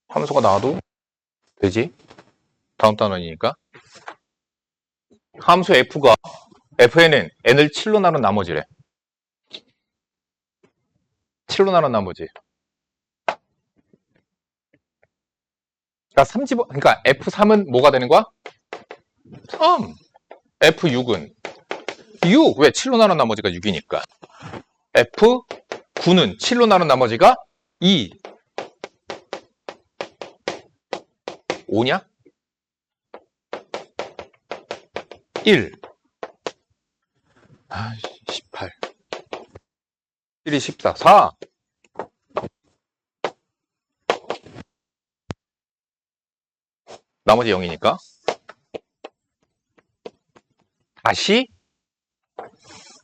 함수가 나와도 되지? 다음 단원이니까. 함수 F가 F에는 N을 7로 나눈 나머지래. 7로 나눈 나머지. 그러니까 F3은 뭐가 되는 거야? 3. F6은 6. 왜? 7로 나눈 나머지가 6이니까. F9는 7로 나눈 나머지가 2. 5냐? 1. 18. 1이 14. 4. 나머지 0이니까. 다시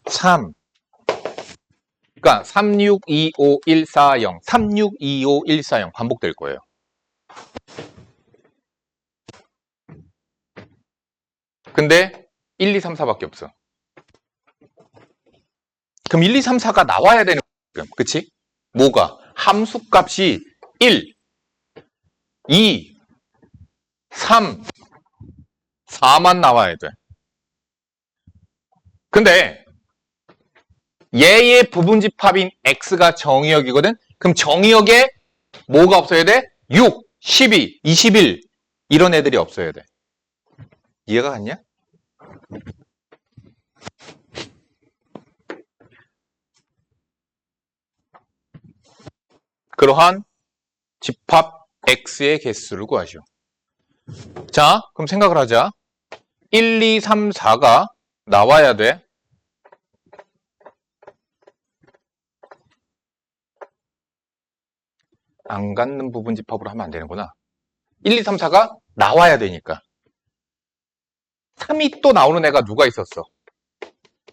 3. 그러니까 3, 6, 2, 5, 1, 4, 0. 3, 6, 2, 5, 1, 4, 0 반복될 거예요. 근데 1, 2, 3, 4밖에 없어. 그럼 1, 2, 3, 4가 나와야 되는 거야. 그치? 뭐가? 함수값이 1, 2, 3, 4만 나와야 돼. 근데 얘의 부분집합인 x가 정의역이거든? 그럼 정의역에 뭐가 없어야 돼? 6, 12, 21 이런 애들이 없어야 돼. 이해가 갔냐? 그러한 집합 x의 개수를 구하시오. 자, 그럼 생각을 하자. 1, 2, 3, 4가 나와야 돼. 안 갖는 부분 집합으로 하면 안 되는구나. 1, 2, 3, 4가 나와야 되니까. 3이 또 나오는 애가 누가 있었어?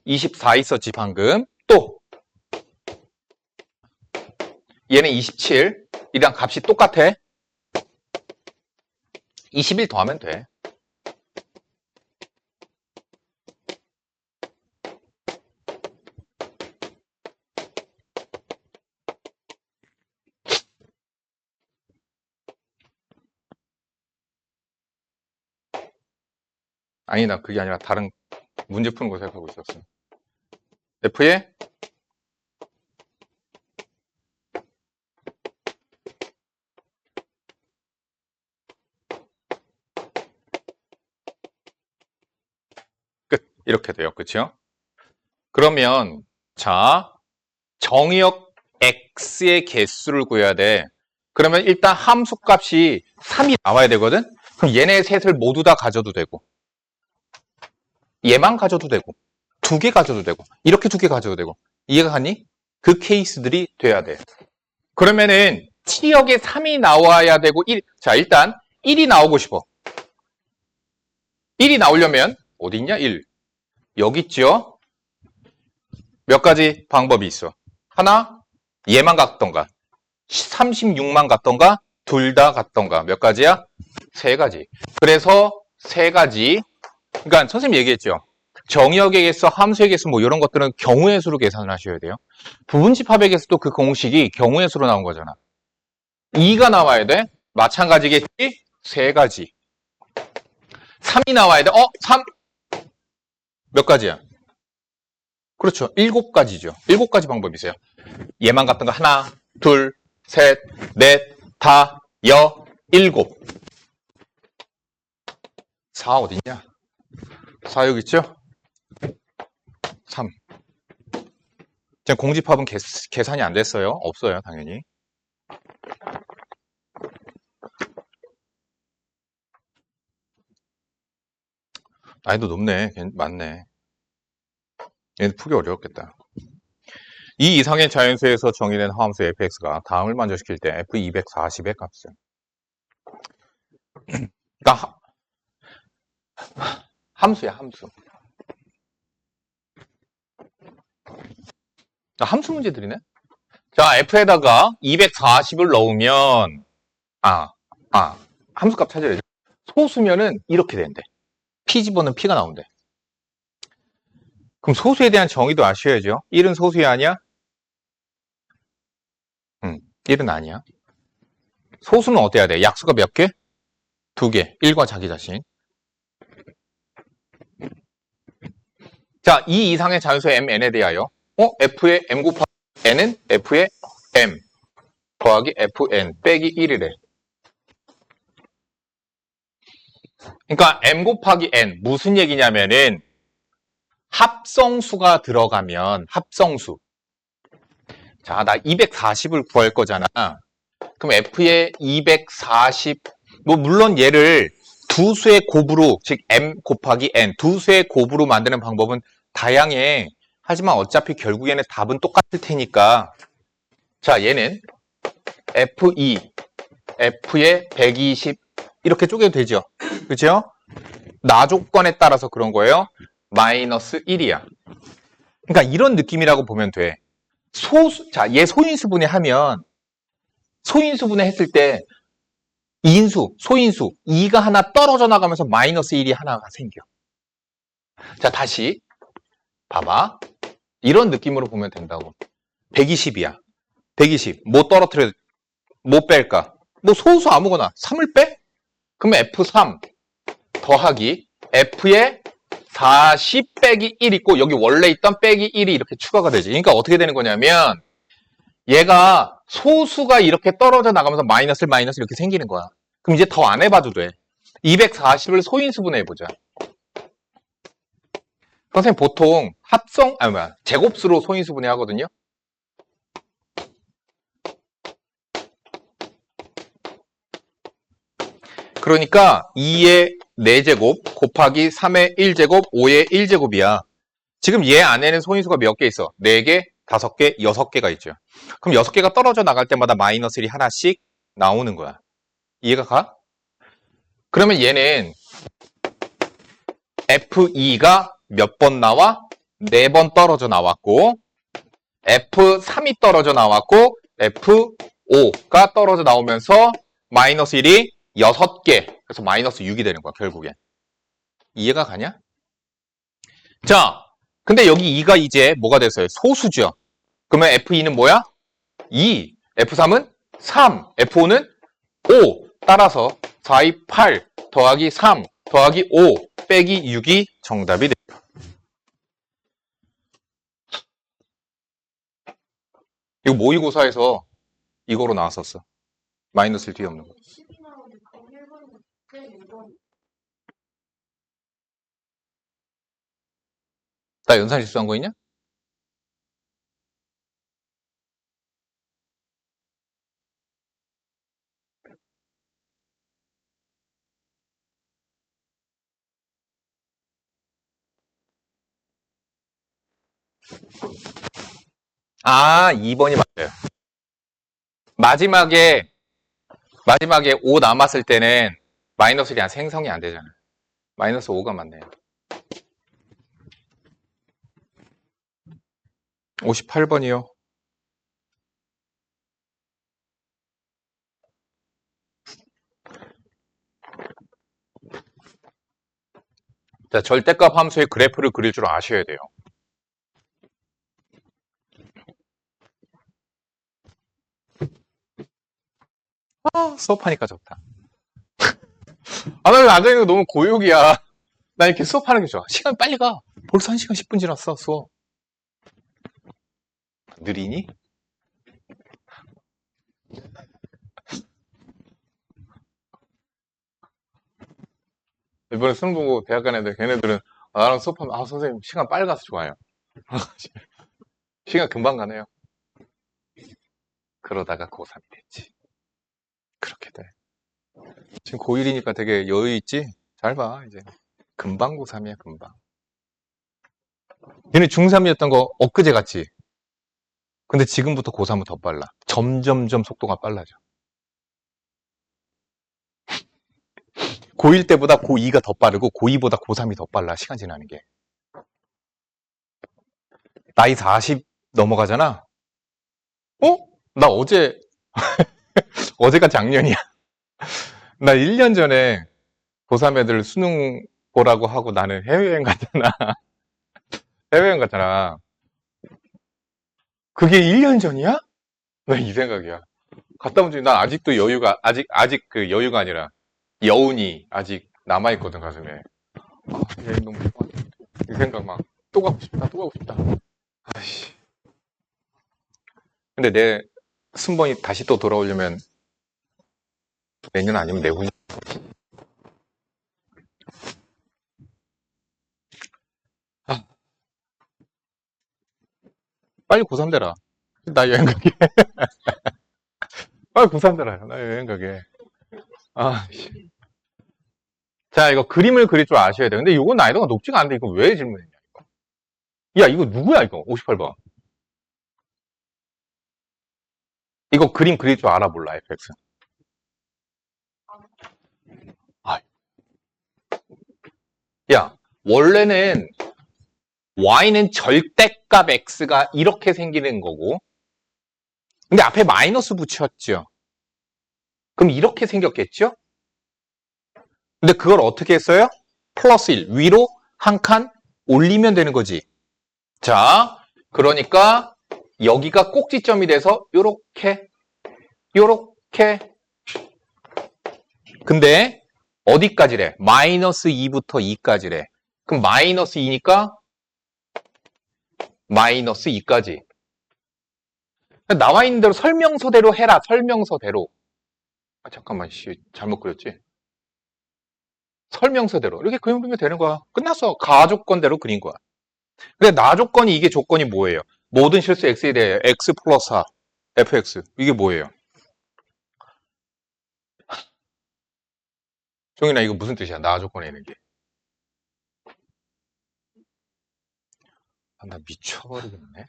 24 있었지 방금. 또 얘는 27. 이랑 값이 똑같아. 21 더하면 돼. 아니다. 그게 아니라 다른 문제 푸는 거 생각하고 있었어. F의 끝. 이렇게 돼요. 그쵸? 그러면 자, 정의역 x의 개수를 구해야 돼. 그러면 일단 함수값이 3이 나와야 되거든? 그럼 얘네 셋을 모두 다 가져도 되고, 얘만 가져도 되고, 2개 가져도 되고, 이렇게 2개 가져도 되고. 이해가 가니? 그 케이스들이 돼야 돼. 그러면은 T역에 3이 나와야 되고, 자, 일단 1이 나오고 싶어. 1이 나오려면 어디 있냐? 1. 여기 있죠? 몇 가지 방법이 있어. 하나, 얘만 갔던가, 36만 갔던가, 둘 다 갔던가. 몇 가지야? 3가지. 그래서 3가지. 그러니까 선생님 얘기했죠. 정의역의 개수, 함수의 개수 뭐 이런 것들은 경우의 수로 계산을 하셔야 돼요. 부분집합의 개수도 그 공식이 경우의 수로 나온 거잖아. 2가 나와야 돼. 마찬가지겠지? 3가지. 3이 나와야 돼. 3. 몇 가지야? 그렇죠. 7가지죠. 7가지 방법이 있어요. 얘만 같은 거 하나, 둘, 셋, 넷, 다, 여, 7. 4 어딨냐? 4 여기 있죠? 3. 지금 공집합은 계산이 안 됐어요. 없어요, 당연히. 난이도 높네. 맞네. 얘는 푸기 어려웠겠다. 이 이상의 자연수에서 정의된 함수 fx가 다음을 만족시킬 때 f240의 값은. 그러니까 함수야, 함수. 함수 문제들이네. 자, f에다가 240을 넣으면 함수값 찾아야죠. 소수면은 이렇게 된대. p 집어넣으면 p가 나온대. 그럼 소수에 대한 정의도 아셔야죠. 1은 소수야 아니야? 1은 아니야. 소수는 어때야 돼? 약수가 몇 개? 2개. 1과 자기 자신. 자, 이 이상의 자연수 mn에 대하여 f의 m 곱하기 n은 f의 m 더하기 fn 빼기 1이래. 그러니까 m 곱하기 n 무슨 얘기냐면은 합성수가 들어가면 합성수. 자, 나 240을 구할 거잖아. 그럼 f의 240 뭐 물론 얘를 두 수의 곱으로 즉 m 곱하기 n 두 수의 곱으로 만드는 방법은 다양해. 하지만 어차피 결국에는 답은 똑같을 테니까. 자, 얘는 f2 f의 120 이렇게 쪼개도 되죠. 그렇죠? 나 조건에 따라서 그런 거예요. 마이너스 1이야. 그러니까 이런 느낌이라고 보면 돼. 자, 얘 소인수분해 하면 소인수분해 했을 때 인수, 소인수 2가 하나 떨어져 나가면서 마이너스 1이 하나가 생겨. 자, 다시 봐봐. 이런 느낌으로 보면 된다고. 120이야. 120. 뭐 떨어뜨려, 뭐 뺄까? 뭐 소수 아무거나. 3을 빼? 그러면 F3 더하기 F의 40 빼기 1 있고 여기 원래 있던 빼기 1이 이렇게 추가가 되지. 그러니까 어떻게 되는 거냐면 얘가 소수가 이렇게 떨어져 나가면서 마이너스 이렇게 생기는 거야. 그럼 이제 더 안 해봐도 돼. 240을 소인수분해 해보자. 선생님 보통 제곱수로 소인수분해 하거든요. 그러니까 2의 4제곱 곱하기 3의 1제곱 5의 1제곱이야. 지금 얘 안에는 소인수가 몇 개 있어? 4개, 5개, 6개가 있죠. 그럼 6개가 떨어져 나갈 때마다 마이너스 1이 하나씩 나오는 거야. 이해가 가? 그러면 얘는 F2가 몇 번 나와? 4번 떨어져 나왔고 F3이 떨어져 나왔고 F5가 떨어져 나오면서 마이너스 1이 6개. 그래서 마이너스 6이 되는 거야, 결국엔. 이해가 가냐? 자, 근데 여기 2가 이제 뭐가 됐어요? 소수죠. 그러면 F2는 뭐야? 2. F3은 3. F5는 5. 따라서 4, 2, 8 더하기 3 더하기 5 빼기 6이 정답이 돼요. 이거 모의고사에서 이거로 나왔었어. 마이너스를 뒤에 없는 거. 나 연산 실수한 거 있냐? 아, 2번이 맞아요. 마지막에 5 남았을 때는 마이너스 1이 생성이 안 되잖아요. 마이너스 5가 맞네요. 58번이요. 자, 절대값 함수의 그래프를 그릴 줄 아셔야 돼요. 아, 수업하니까 좋다. 아, 나 앉아있는 거 너무 고욕이야. 나 이렇게 수업하는 게 좋아. 시간 빨리 가. 벌써 1시간 10분 지났어, 수업. 느리니? 이번에 수능 보고 대학 간 애들, 걔네들은 나랑 수업하면, 아, 선생님, 시간 빨리 가서 좋아요. 시간 금방 가네요. 그러다가 고3이 됐지. 그렇게 돼. 지금 고1이니까 되게 여유 있지? 잘 봐, 이제. 금방 고3이야, 금방. 얘네 중3이었던 거 엊그제 같지? 근데 지금부터 고3은 더 빨라. 점점점 속도가 빨라져. 고1 때보다 고2가 더 빠르고 고2보다 고3이 더 빨라. 시간 지나는 게. 나이 40 넘어가잖아. 어? 나 어제가 작년이야. 나 1년 전에 고3 애들 수능 보라고 하고 나는 해외여행 갔잖아. 해외여행 갔잖아. 그게 1년 전이야? 나 이 생각이야. 갔다 온 중에 난 아직도 여유가, 아직 그 여유가 아니라 여운이 아직 남아있거든, 가슴에. 아, 여행 너무 좋아. 이 생각 막, 또 가고 싶다, 또 가고 싶다. 아이씨. 근데 내 순번이 다시 또 돌아오려면 내년 아니면 내후년. 아, 빨리 고3 되라. 나 여행 가게. 빨리 고3 되라. 나 여행 가게. 아, 씨. 자, 이거 그림을 그릴 줄 아셔야 돼. 근데 이건 난이도가 높지가 않은데 이거 왜 질문했냐, 이거. 야, 이거 누구야, 이거? 58번. 이거 그림 그릴 줄 알아, 몰라, FX. 아, 야, 원래는 y는 절대값 x가 이렇게 생기는 거고, 근데 앞에 마이너스 붙였죠. 그럼 이렇게 생겼겠죠? 근데 그걸 어떻게 했어요? 플러스 1, 위로 한 칸 올리면 되는 거지. 자, 그러니까 여기가 꼭지점이 돼서 요렇게, 요렇게. 근데 어디까지래? 마이너스 2부터 2까지래. 그럼 마이너스 2니까 마이너스 2까지. 나와 있는 대로 설명서대로 해라. 설명서대로. 아, 잠깐만, 씨, 잘못 그렸지? 설명서대로. 이렇게 그리면 되는 거야. 끝났어. 가조건대로 그린 거야. 근데 나조건이 이게 조건이 뭐예요? 모든 실수 x에 대해 x 플러스 4, fx. 이게 뭐예요? 종인아, 이거 무슨 뜻이야? 나조건에 있는 게. 아, 나 미쳐버리겠네.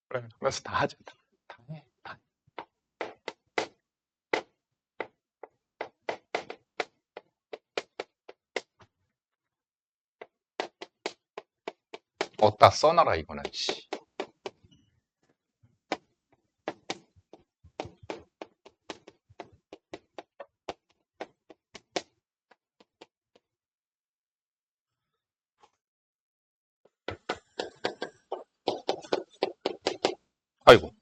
그래, 그래서 다 하자. 다 해. 다. 어디다 써놔라, 이거는. 씨. 아이고.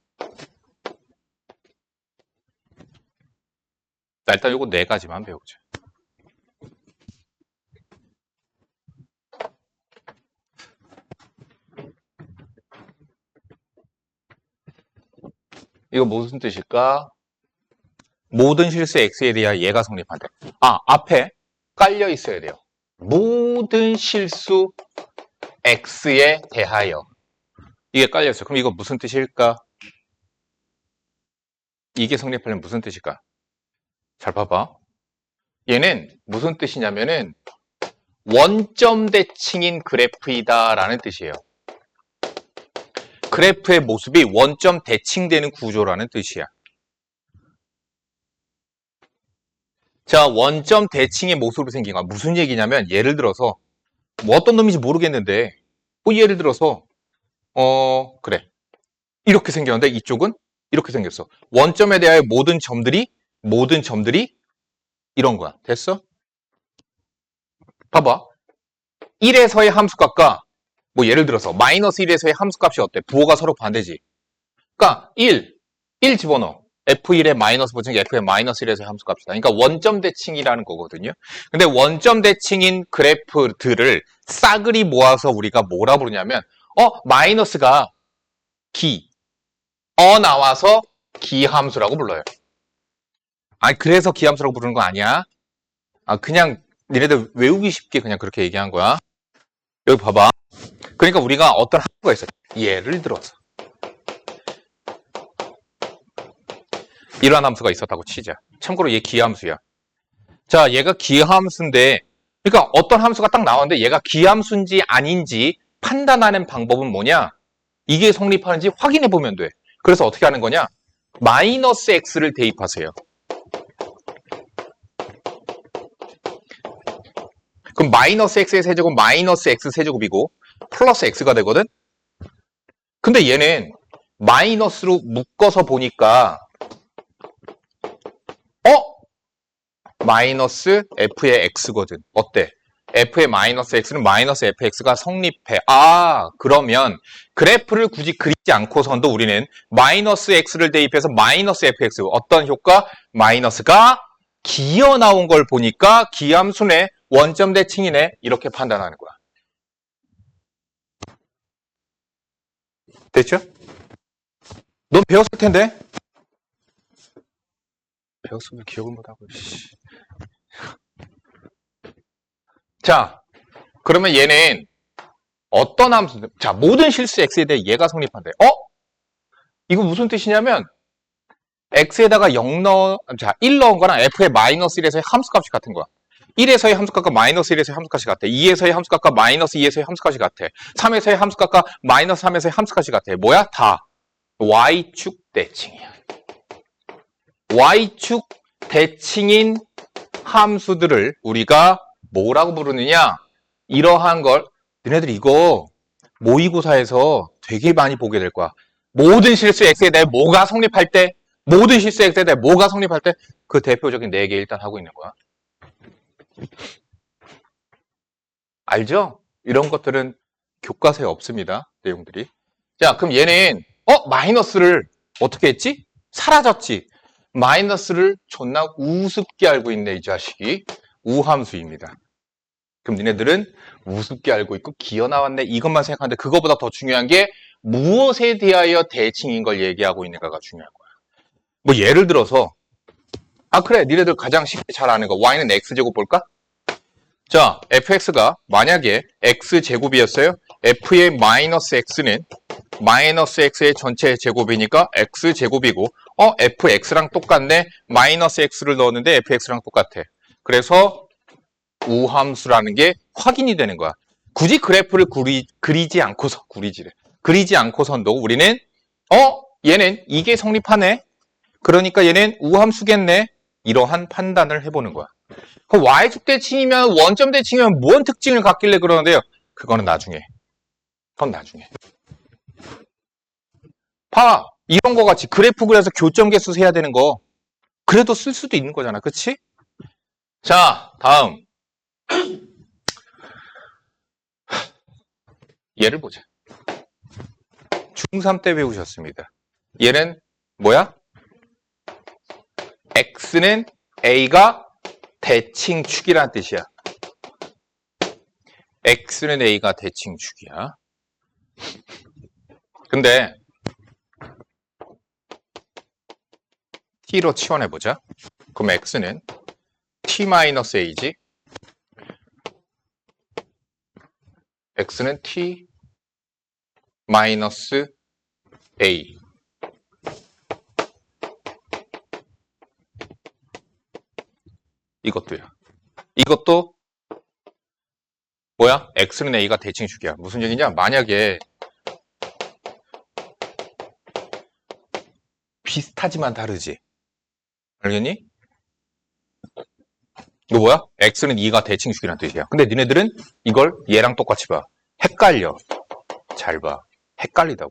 자, 일단 요거 네 가지만 배우자. 이거 무슨 뜻일까? 모든 실수 x에 대하여 얘가 성립한대. 앞에 깔려 있어야 돼요. 모든 실수 x에 대하여. 이게 깔려 있어요. 그럼 이거 무슨 뜻일까? 이게 성립하려면 무슨 뜻일까? 잘 봐봐. 얘는 무슨 뜻이냐면은 원점 대칭인 그래프이다 라는 뜻이에요. 그래프의 모습이 원점 대칭되는 구조라는 뜻이야. 자, 원점 대칭의 모습으로 생긴 거 무슨 얘기냐면 예를 들어서 뭐 어떤 놈인지 모르겠는데 예를 들어서 그래 이렇게 생겼는데 이쪽은 이렇게 생겼어. 원점에 대하여 모든 점들이 이런 거야. 됐어? 봐봐. 1에서의 함수값과 뭐 예를 들어서 마이너스 1에서의 함수값이 어때? 부호가 서로 반대지. 그러니까 1 집어넣어. F1에 마이너스 붙인 F의 마이너스 1에서의 함수값이다. 그러니까 원점 대칭이라는 거거든요. 근데 원점 대칭인 그래프들을 싸그리 모아서 우리가 뭐라 부르냐면 마이너스가 나와서 기함수라고 불러요. 그래서 기함수라고 부르는 거 아니야. 그냥 니네들 외우기 쉽게 그냥 그렇게 얘기한 거야. 여기 봐봐. 그러니까 우리가 어떤 함수가 있어. 예를 들어서 이러한 함수가 있었다고 치자. 참고로 얘 기함수야. 자, 얘가 기함수인데 그러니까 어떤 함수가 딱 나왔는데 얘가 기함수인지 아닌지 판단하는 방법은 뭐냐? 이게 성립하는지 확인해 보면 돼. 그래서 어떻게 하는 거냐? 마이너스 x를 대입하세요. 그럼 마이너스 x의 세제곱 마이너스 x 세제곱이고 플러스 x가 되거든? 근데 얘는 마이너스로 묶어서 보니까 마이너스 f의 x거든. 어때? f의 마이너스 x는 마이너스 fx가 성립해. 그러면 그래프를 굳이 그리지 않고선도 우리는 마이너스 x를 대입해서 마이너스 fx 어떤 효과? 마이너스가 기어 나온 걸 보니까 기함수네, 원점 대칭이네 이렇게 판단하는 거야. 됐죠? 넌 배웠을 텐데? 배웠으면 기억을 못하고. 자, 그러면 얘는 어떤 함수? 자, 모든 실수 x에 대해 얘가 성립한대. 이거 무슨 뜻이냐면 x에다가 1 넣은 거랑 f의 마이너스 1에서의 함수값이 같은 거야. 1에서의 함수값과 마이너스 1에서의 함수값이 같아. 2에서의 함수값과 마이너스 2에서의 함수값이 같아. 3에서의 함수값과 마이너스 3에서의 함수값이 같아. 뭐야? 다 y축 대칭이야. y축 대칭인 함수들을 우리가 뭐라고 부르느냐? 이러한 걸 너네들 이거 모의고사에서 되게 많이 보게 될 거야. 모든 실수 x에 대해 뭐가 성립할 때 모든 실수 x에 대해 뭐가 성립할 때 그 대표적인 4개 일단 하고 있는 거야. 알죠? 이런 것들은 교과서에 없습니다. 내용들이. 자, 그럼 얘는 마이너스를 어떻게 했지? 사라졌지. 마이너스를 존나 우습게 알고 있네, 이 자식이. 우함수입니다. 그럼 니네들은 우습게 알고 있고 기어 나왔네 이것만 생각하는데 그거보다 더 중요한 게 무엇에 대하여 대칭인 걸 얘기하고 있는가가 중요한 거야. 뭐 예를 들어서 그래 니네들 가장 쉽게 잘 아는 거 y는 x제곱 볼까? 자, fx가 만약에 x제곱이었어요. f의 마이너스 x는 마이너스 x의 전체 제곱이니까 x제곱이고 fx랑 똑같네. 마이너스 x를 넣었는데 fx랑 똑같아. 그래서 우함수라는 게 확인이 되는 거야. 굳이 그래프를 그리지 않고선도 우리는 얘는 이게 성립하네. 그러니까 얘는 우함수겠네. 이러한 판단을 해보는 거야. 그럼 y축 대칭이면 원점 대칭이면 뭔 특징을 갖길래 그러는데요. 그거는 나중에. 그건 나중에. 봐. 이런 거 같이 그래프 그려서 교점 개수 세야 되는 거. 그래도 쓸 수도 있는 거잖아. 그치? 자, 다음. 얘를 보자. 중3 때 배우셨습니다. 얘는 뭐야? x는 A가 대칭축이란 뜻이야. X는 A가 대칭축이야. 근데 T로 치환해보자. 그럼 X는 T-A지. X는 T-A. 이것도야. 이것도 뭐야? X는 A가 대칭축이야. 무슨 얘기냐? 만약에 비슷하지만 다르지. 알겠니? 이거 뭐야? X는 2가 대칭축이란 뜻이야. 근데 니네들은 이걸 얘랑 똑같이 봐. 헷갈려. 잘 봐. 헷갈리다고.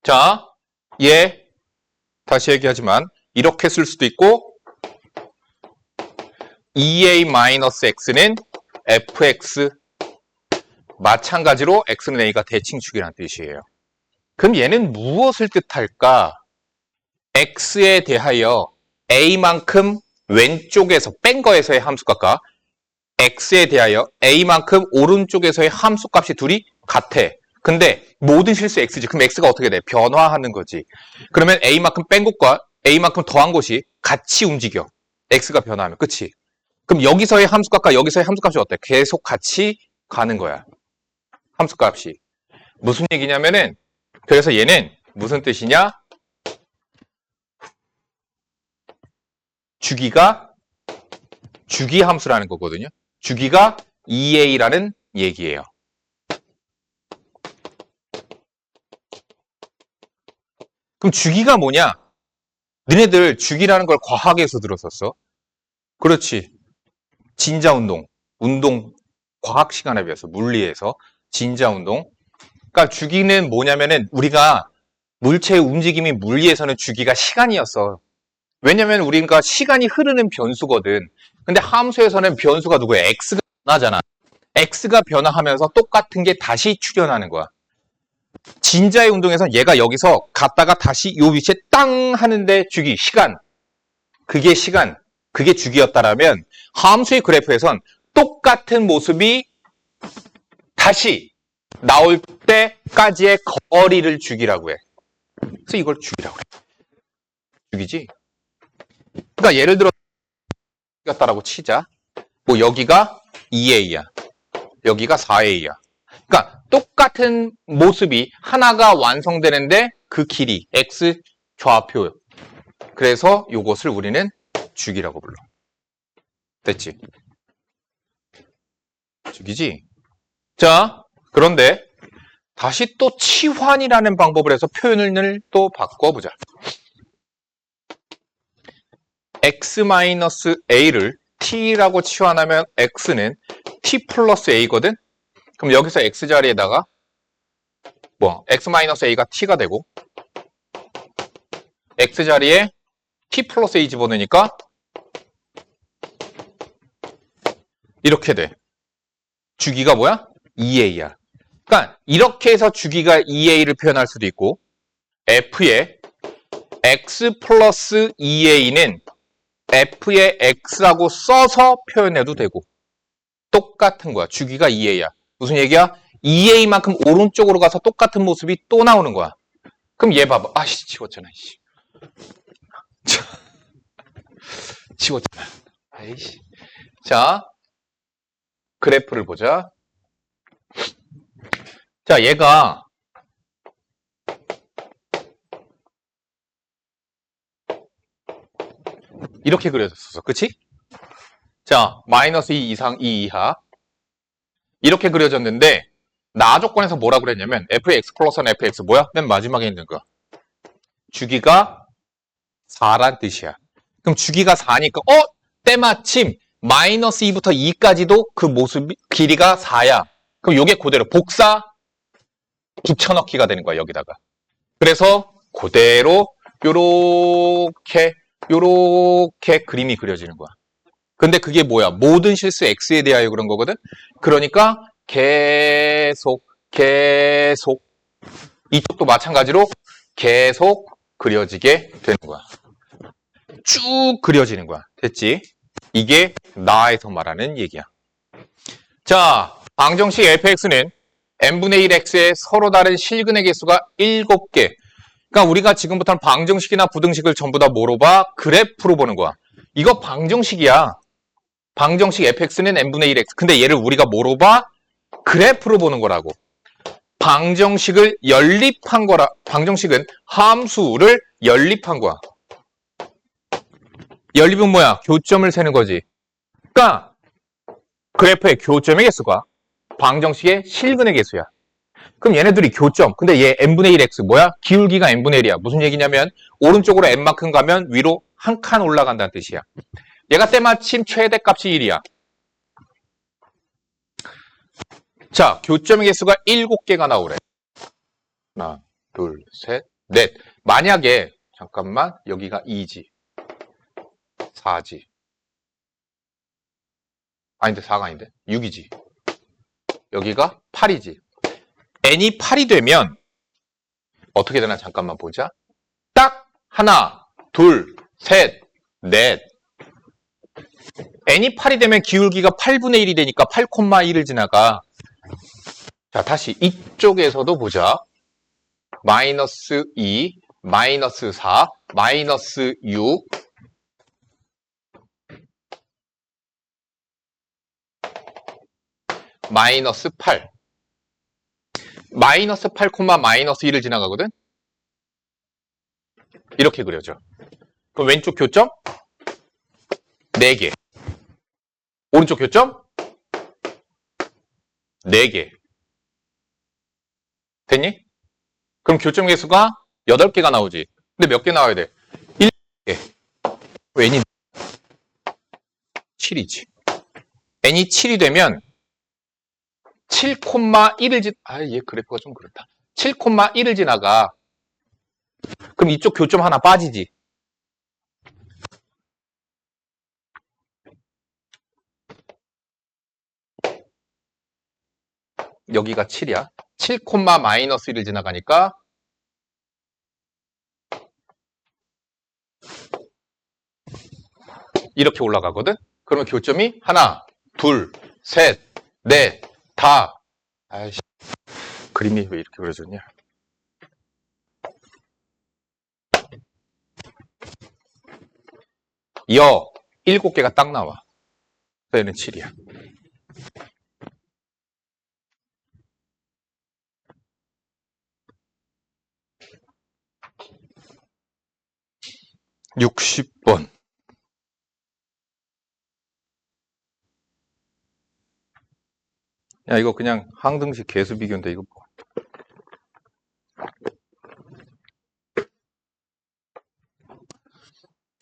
자, 얘 다시 얘기하지만 이렇게 쓸 수도 있고 2a-x는 fx 마찬가지로 x는 a가 대칭축이란 뜻이에요. 그럼 얘는 무엇을 뜻할까? x에 대하여 a만큼 왼쪽에서 뺀 거에서의 함수값과 x에 대하여 a만큼 오른쪽에서의 함수값이 둘이 같아. 근데 모든 실수 x지. 그럼 x가 어떻게 돼? 변화하는 거지. 그러면 a만큼 뺀 곳과 a만큼 더한 곳이 같이 움직여. x가 변화하면. 그치? 그럼 여기서의 함수값과 여기서의 함수값이 어때? 계속 같이 가는 거야. 함수값이. 무슨 얘기냐면은 그래서 얘는 무슨 뜻이냐? 주기가 주기함수라는 거거든요. 주기가 2a라는 얘기예요. 그럼 주기가 뭐냐? 너네들 주기라는 걸 과학에서 들었었어. 그렇지. 진자운동, 과학 시간에 비해서 물리에서 진자운동. 그러니까 주기는 뭐냐면은 우리가 물체의 움직임이 물리에서는 주기가 시간이었어. 왜냐면 우리가 시간이 흐르는 변수거든. 근데 함수에서는 변수가 누구야? x가 변하잖아. x가 변화하면서 똑같은 게 다시 출현하는 거야. 진자의 운동에서는 얘가 여기서 갔다가 다시 요 위치에 땅 하는데 주기, 시간. 그게 시간, 그게 주기였다라면 함수의 그래프에선 똑같은 모습이 다시 나올 때까지의 거리를 주기라고 해. 그래서 이걸 주기라고 해. 주기지. 그러니까 예를 들어 같다라고 치자. 뭐 여기가 2a야. 여기가 4a야. 그러니까 똑같은 모습이 하나가 완성되는데 그 길이 x 좌표. 그래서 이것을 우리는 주기라고 불러. 됐지? 주기지? 자, 그런데 다시 또 치환이라는 방법을 해서 표현을 또 바꿔보자. x-a를 t라고 치환하면 x는 t 플러스 a거든? 그럼 여기서 x 자리에다가 x-a가 t가 되고 x 자리에 t 플러스 a 집어넣으니까 이렇게 돼. 주기가 뭐야? 2a야. 그러니까 이렇게 해서 주기가 2a를 표현할 수도 있고 f의 x 플러스 2a는 f의 x라고 써서 표현해도 되고 똑같은 거야. 주기가 2a야. 무슨 얘기야? 2a만큼 오른쪽으로 가서 똑같은 모습이 또 나오는 거야. 그럼 얘 봐봐. 아씨, 지웠잖아. 지웠잖아. 아이씨. 자, 그래프를 보자. 자, 얘가 이렇게 그려졌었어. 그치? 자, 마이너스 2 이상 2 이하 이렇게 그려졌는데 나 조건에서 뭐라 그랬냐면 f의 x 플러스는 fx 뭐야? 맨 마지막에 있는 거. 주기가 4란 뜻이야. 그럼 주기가 4니까 때마침 마이너스 2부터 2까지도 그 모습 길이가 4야. 그럼 요게 그대로 복사 붙여넣기가 되는 거야, 여기다가. 그래서 그대로 요렇게 그림이 그려지는 거야. 근데 그게 뭐야? 모든 실수 x에 대하여 그런 거거든? 그러니까 계속 이쪽도 마찬가지로 계속 그려지게 되는 거야. 쭉 그려지는 거야. 됐지? 이게 나에서 말하는 얘기야. 자, 방정식 fx는 n분의 1x의 서로 다른 실근의 개수가 7개. 그러니까 우리가 지금부터는 방정식이나 부등식을 전부 다 뭐로 봐? 그래프로 보는 거야. 이거 방정식이야. 방정식 fx는 n분의 1x. 근데 얘를 우리가 뭐로 봐? 그래프로 보는 거라고. 방정식을 연립한 거라. 방정식은 함수를 연립한 거야. 연립은 뭐야? 교점을 세는 거지. 그러니까 그래프의 교점의 개수가 방정식의 실근의 개수야. 그럼 얘네들이 교점. 근데 얘 n분의 1x 뭐야? 기울기가 n분의 1이야. 무슨 얘기냐면 오른쪽으로 n만큼 가면 위로 한 칸 올라간다는 뜻이야. 얘가 때마침 최대값이 1이야. 자, 교점의 개수가 7개가 나오래. 하나, 둘, 셋, 넷. 만약에 잠깐만 여기가 2지. 4지. 아닌데 4가 아닌데 6이지. 여기가 8이지. n이 8이 되면 어떻게 되나 잠깐만 보자. 딱 하나, 둘, 셋, 넷. n이 8이 되면 기울기가 8분의 1이 되니까 8,1을 지나가. 자, 다시 이쪽에서도 보자. 마이너스 2, 마이너스 4, 마이너스 6, 마이너스 8. 마이너스 8, 마이너스 1을 지나가거든? 이렇게 그려져. 그럼 왼쪽 교점? 4개. 오른쪽 교점? 4개. 됐니? 그럼 교점 개수가 8개가 나오지. 근데 몇 개 나와야 돼? 1개. n이 7이지. n이 7이 되면 7,1을 얘 그래프가 좀 그렇다. 7,1을 지나가. 그럼 이쪽 교점 하나 빠지지. 여기가 7이야. 7, 마이너스 1을 지나가니까 이렇게 올라가거든? 그러면 교점이 하나, 둘, 셋, 넷, 다. 아이씨, 그림이 왜 이렇게 그려졌냐? 여 7개가 딱 나와. 얘는 7이야. (60번) 야, 이거 그냥 항등식 개수 비교인데 이거 뭐.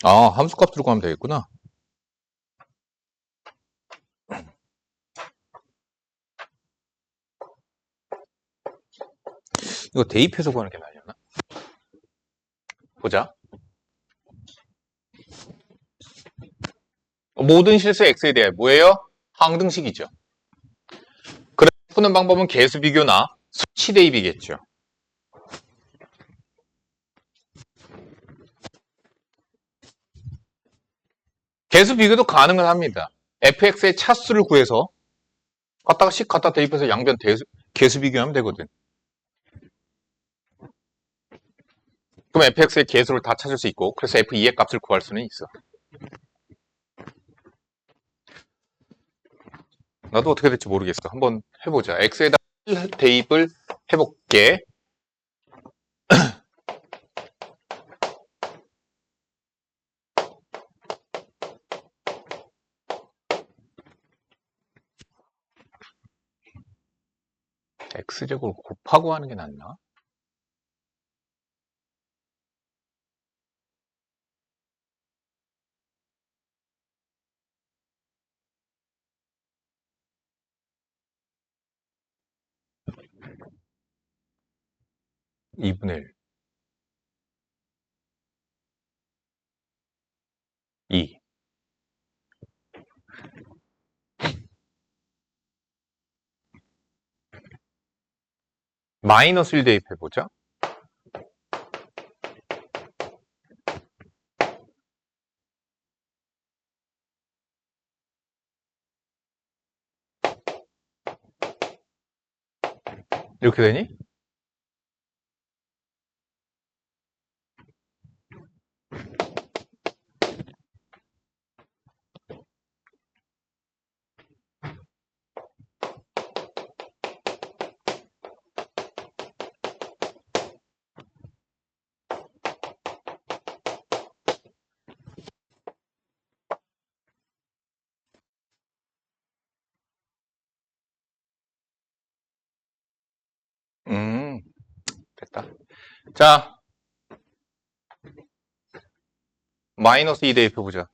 아, 함수값 들고 가면 되겠구나. 이거 대입해서 구하는 게 나으려나? 보자. 모든 실수 x에 대해 뭐예요? 항등식이죠. 그래서 푸는 방법은 개수 비교나 수치 대입이겠죠. 개수 비교도 가능은 합니다. fx의 차수를 구해서 갖다가 식 갖다 대입해서 양변 개수 비교하면 되거든. 그럼 fx의 개수를 다 찾을 수 있고, 그래서 f2의 값을 구할 수는 있어. 나도 어떻게 될지 모르겠어. 한번 해보자. x에다 대입을 해볼게. x제곱을 곱하고 하는 게 낫나? (2분의 1) 2 마이너스 1 대입해보자. 이렇게 되니? 됐다. 자, 마이너스 2 대입해보자.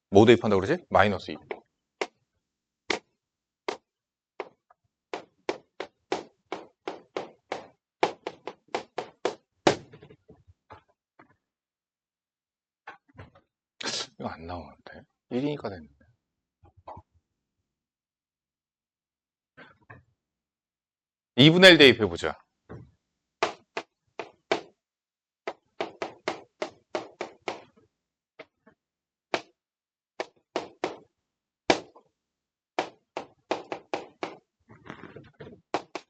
뭐 대입한다고 그러지? 마이너스 2. 이거 안 나오는데. 1이니까 됐는데. (2분의 1) 대입해보자.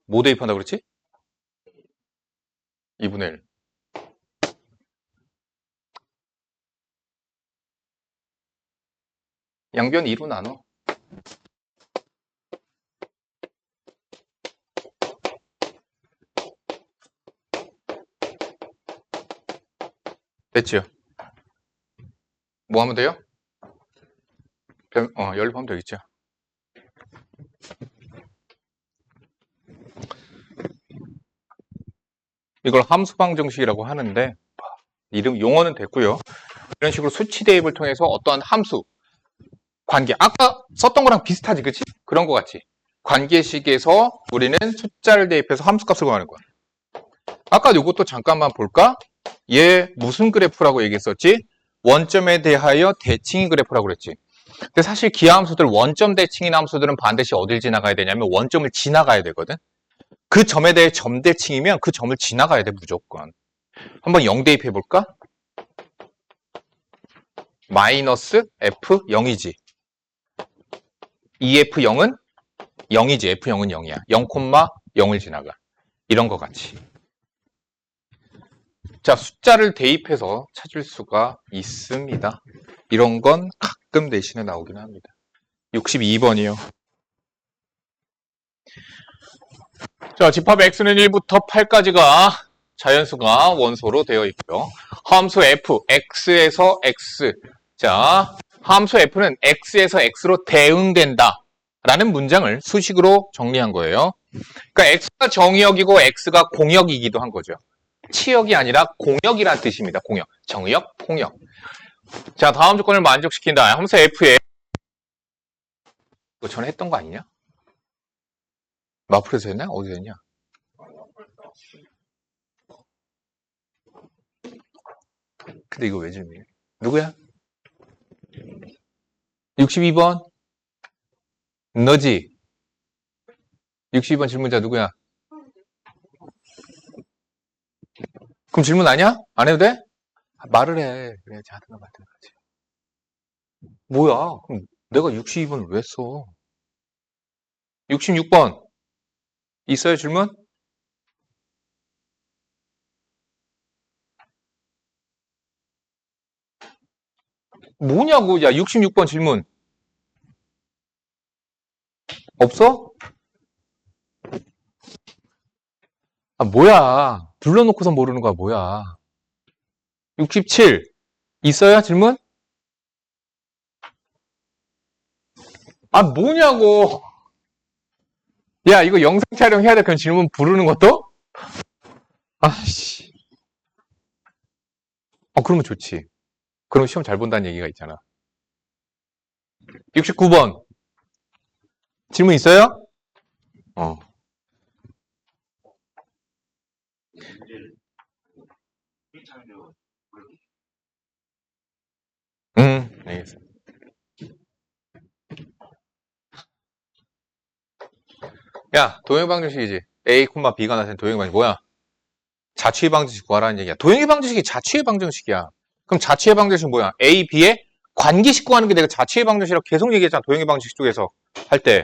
뭐 대입한다고 그랬지? 2분의 1. 양변 2로 나눠. 됐지요? 뭐 하면 돼요? 연립하면 되겠죠. 이걸 함수방정식이라고 하는데 이름 용어는 됐고요. 이런 식으로 수치 대입을 통해서 어떠한 함수 관계, 아까 썼던 거랑 비슷하지, 그치? 그런 거 같지? 관계식에서 우리는 숫자를 대입해서 함수값을 구하는 거야. 아까 이것도 잠깐만 볼까? 얘 무슨 그래프라고 얘기했었지? 원점에 대하여 대칭이 그래프라고 그랬지. 근데 사실 기하함수들, 원점 대칭인 함수들은 반드시 어딜 지나가야 되냐면 원점을 지나가야 되거든. 그 점에 대해 점 대칭이면 그 점을 지나가야 돼, 무조건. 한번 0 대입해 볼까? 마이너스 f 0이지. 2f0은 0이지. f0은 0이야. 0,0을 지나가. 이런 거 같이. 자, 숫자를 대입해서 찾을 수가 있습니다. 이런 건 가끔 대신에 나오긴 합니다. 62번이요. 자, 집합 x는 1부터 8까지가 자연수가 원소로 되어 있고요. 함수 f, x에서 x. 자, 함수 f는 x에서 x로 대응된다 라는 문장을 수식으로 정리한 거예요. 그러니까 x가 정의역이고 x가 공역이기도 한 거죠. 치역이 아니라 공역이란 뜻입니다. 공역. 정의역, 폭역. 자, 다음 조건을 만족시킨다. 함수 f에 이거 전에 했던 거 아니냐? 마플에서 했나? 어디서 했냐? 근데 이거 왜 질문해? 누구야? 62번? 너지? 62번 질문자 누구야? 그럼 질문 아니야? 안 해도 돼? 말을 해. 그래야지 하든가 말든가 하지. 뭐야? 그럼 내가 62번을 왜 써? 66번. 있어요, 질문? 뭐냐고, 야, 66번 질문. 없어? 아, 뭐야. 불러놓고서 모르는 거야, 뭐야. 67. 있어요, 질문? 아, 뭐냐고. 야, 이거 영상 촬영해야 돼. 그럼 질문 부르는 것도? 아씨. 그러면 좋지. 그럼 시험 잘 본다는 얘기가 있잖아. 69번. 질문 있어요? 알겠어. 야, 도형방정식이지. A, B가 나타낸 도형방정식 뭐야? 자취의 방정식 구하라는 얘기야. 도형의 방정식이 자취의 방정식이야. 그럼 자취의 방정식은 뭐야? A, B의 관계식 구하는 게 내가 자취의 방정식이라고 계속 얘기했잖아. 도형의 방정식 쪽에서 할 때.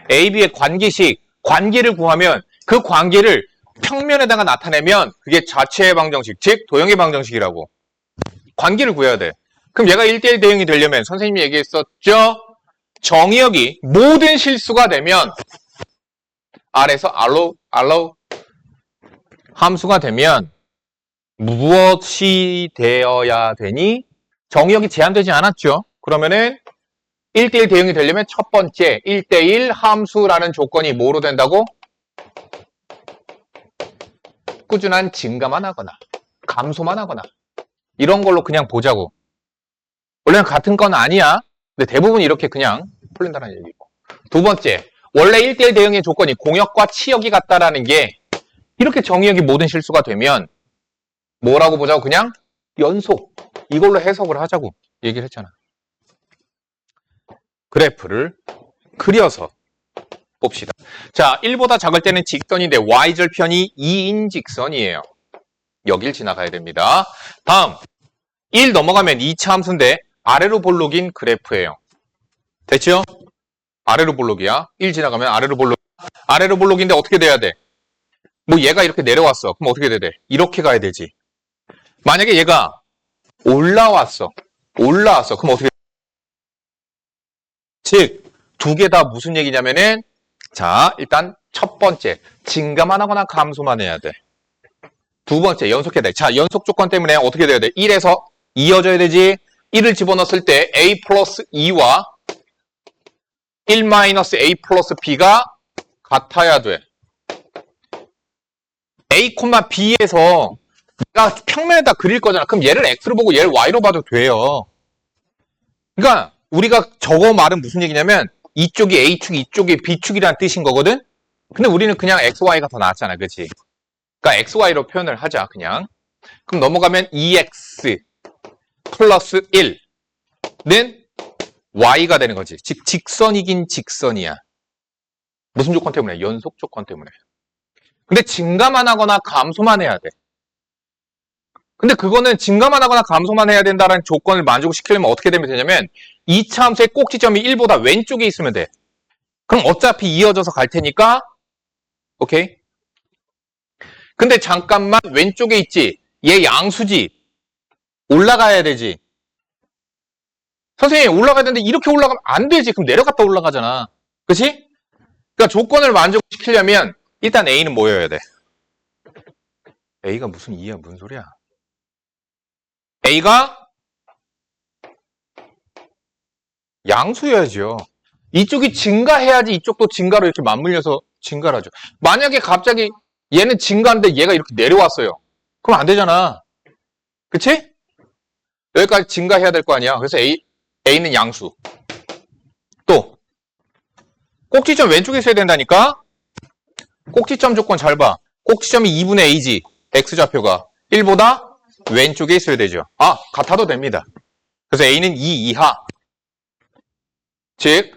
A, B의 관계식, 관계를 구하면 그 관계를 평면에다가 나타내면 그게 자취의 방정식, 즉 도형의 방정식이라고. 관계를 구해야 돼. 그럼 얘가 1대1 대응이 되려면 선생님이 얘기했었죠? 정의역이 모든 실수가 되면 R에서 allow 함수가 되면 무엇이 되어야 되니? 정의역이 제한되지 않았죠? 그러면은 1대1 대응이 되려면 첫 번째 1대1 함수라는 조건이 뭐로 된다고? 꾸준한 증가만 하거나 감소만 하거나 이런 걸로 그냥 보자고. 원래는 같은 건 아니야. 근데 대부분 이렇게 그냥 풀린다는 얘기고. 두 번째, 원래 1대1 대응의 조건이 공역과 치역이 같다라는 게 이렇게 정의역이 모든 실수가 되면 뭐라고 보자고? 그냥 연속. 이걸로 해석을 하자고 얘기를 했잖아. 그래프를 그려서 봅시다. 자, 1보다 작을 때는 직선인데 y절편이 2인 직선이에요. 여길 지나가야 됩니다. 다음 1 넘어가면 2차 함수인데 아래로 볼록인 그래프예요. 됐죠? 아래로 볼록이야. 1 지나가면 아래로 볼록. 아래로 볼록인데 어떻게 돼야 돼? 뭐 얘가 이렇게 내려왔어. 그럼 어떻게 돼야 돼? 이렇게 가야 되지. 만약에 얘가 올라왔어. 그럼 어떻게 돼? 즉, 두 개 다 무슨 얘기냐면은 자, 일단 첫 번째 증가만 하거나 감소만 해야 돼. 두 번째 연속해야 돼. 자, 연속 조건 때문에 어떻게 돼야 돼? 1에서 이어져야 되지. 1을 집어넣었을 때 a 플러스 2와 1 마이너스 a 플러스 b가 같아야 돼. a, b에서 내가 평면에다 그릴 거잖아. 그럼 얘를 x로 보고 얘를 y로 봐도 돼요. 그러니까 우리가 저거 말은 무슨 얘기냐면 이쪽이 a축, 이쪽이 b축이라는 뜻인 거거든. 근데 우리는 그냥 xy가 더 낫잖아. 그치? 그러니까 xy로 표현을 하자. 그냥. 그럼 넘어가면 2x 플러스 1는 y가 되는 거지. 즉 직선이긴 직선이야. 무슨 조건 때문에? 연속 조건 때문에. 근데 증가만 하거나 감소만 해야 돼. 근데 그거는 증가만 하거나 감소만 해야 된다는 조건을 만족시키려면 어떻게 되면 되냐면 2차 함수의 꼭지점이 1보다 왼쪽에 있으면 돼. 그럼 어차피 이어져서 갈 테니까 오케이? 근데 잠깐만 왼쪽에 있지. 얘 양수지. 올라가야 되지. 선생님 올라가야 되는데 이렇게 올라가면 안 되지. 그럼 내려갔다 올라가잖아. 그치? 그러니까 조건을 만족시키려면 일단 A는 뭐여야 돼? A가 무슨 2야? 무슨 소리야? A가 양수여야죠. 이쪽이 증가해야지 이쪽도 증가로 이렇게 맞물려서 증가를 하죠. 만약에 갑자기 얘는 증가인데 얘가 이렇게 내려왔어요. 그럼 안 되잖아. 그치? 여기까지 증가해야 될 거 아니야. 그래서 A는 양수. 또 꼭지점 왼쪽에 있어야 된다니까? 꼭지점 조건 잘 봐. 꼭지점이 2분의 A지. X좌표가 1보다 왼쪽에 있어야 되죠. 아, 같아도 됩니다. 그래서 A는 2 이하. 즉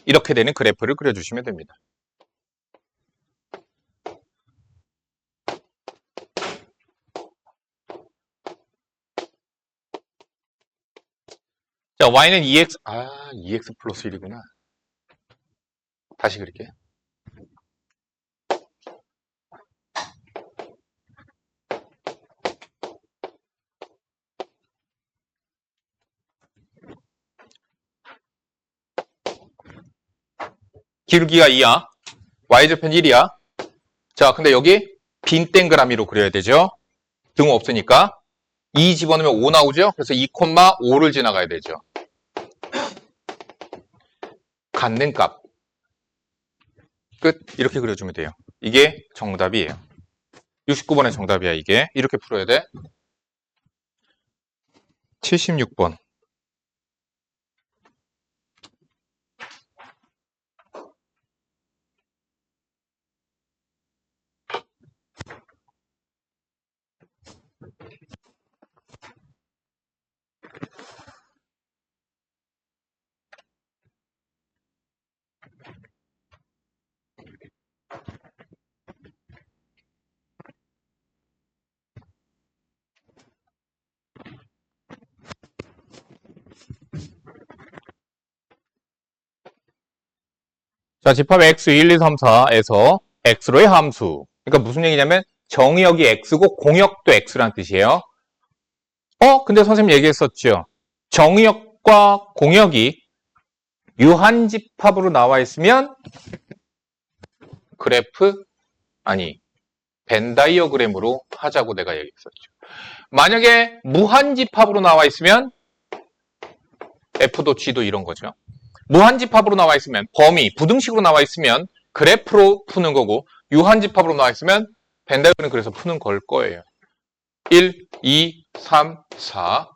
이렇게 되는 그래프를 그려주시면 됩니다. 자, y는 2x, 2x 플러스 1이구나. 다시 그릴게요. 기울기가 2야. y좌표는 1이야. 자, 근데 여기 빈 땡그라미로 그려야 되죠. 등 없으니까. 2 집어넣으면 5 나오죠. 그래서 2,5를 지나가야 되죠. 갖는 값. 끝. 이렇게 그려주면 돼요. 이게 정답이에요. 69번의 정답이야, 이게. 이렇게 풀어야 돼. 76번. 자, 집합 x 1, 2, 3, 4에서 x로의 함수. 그러니까 무슨 얘기냐면 정의역이 x고 공역도 x라는 뜻이에요. 근데 선생님 얘기했었죠. 정의역과 공역이 유한집합으로 나와 있으면 벤 다이어그램으로 하자고 내가 얘기했었죠. 만약에 무한집합으로 나와 있으면 F도 G도 이런 거죠. 무한집합으로 나와 있으면 범위, 부등식으로 나와 있으면 그래프로 푸는 거고 유한집합으로 나와 있으면 벤 다이어그램 그래서 푸는 걸 거예요. 1, 2, 3, 4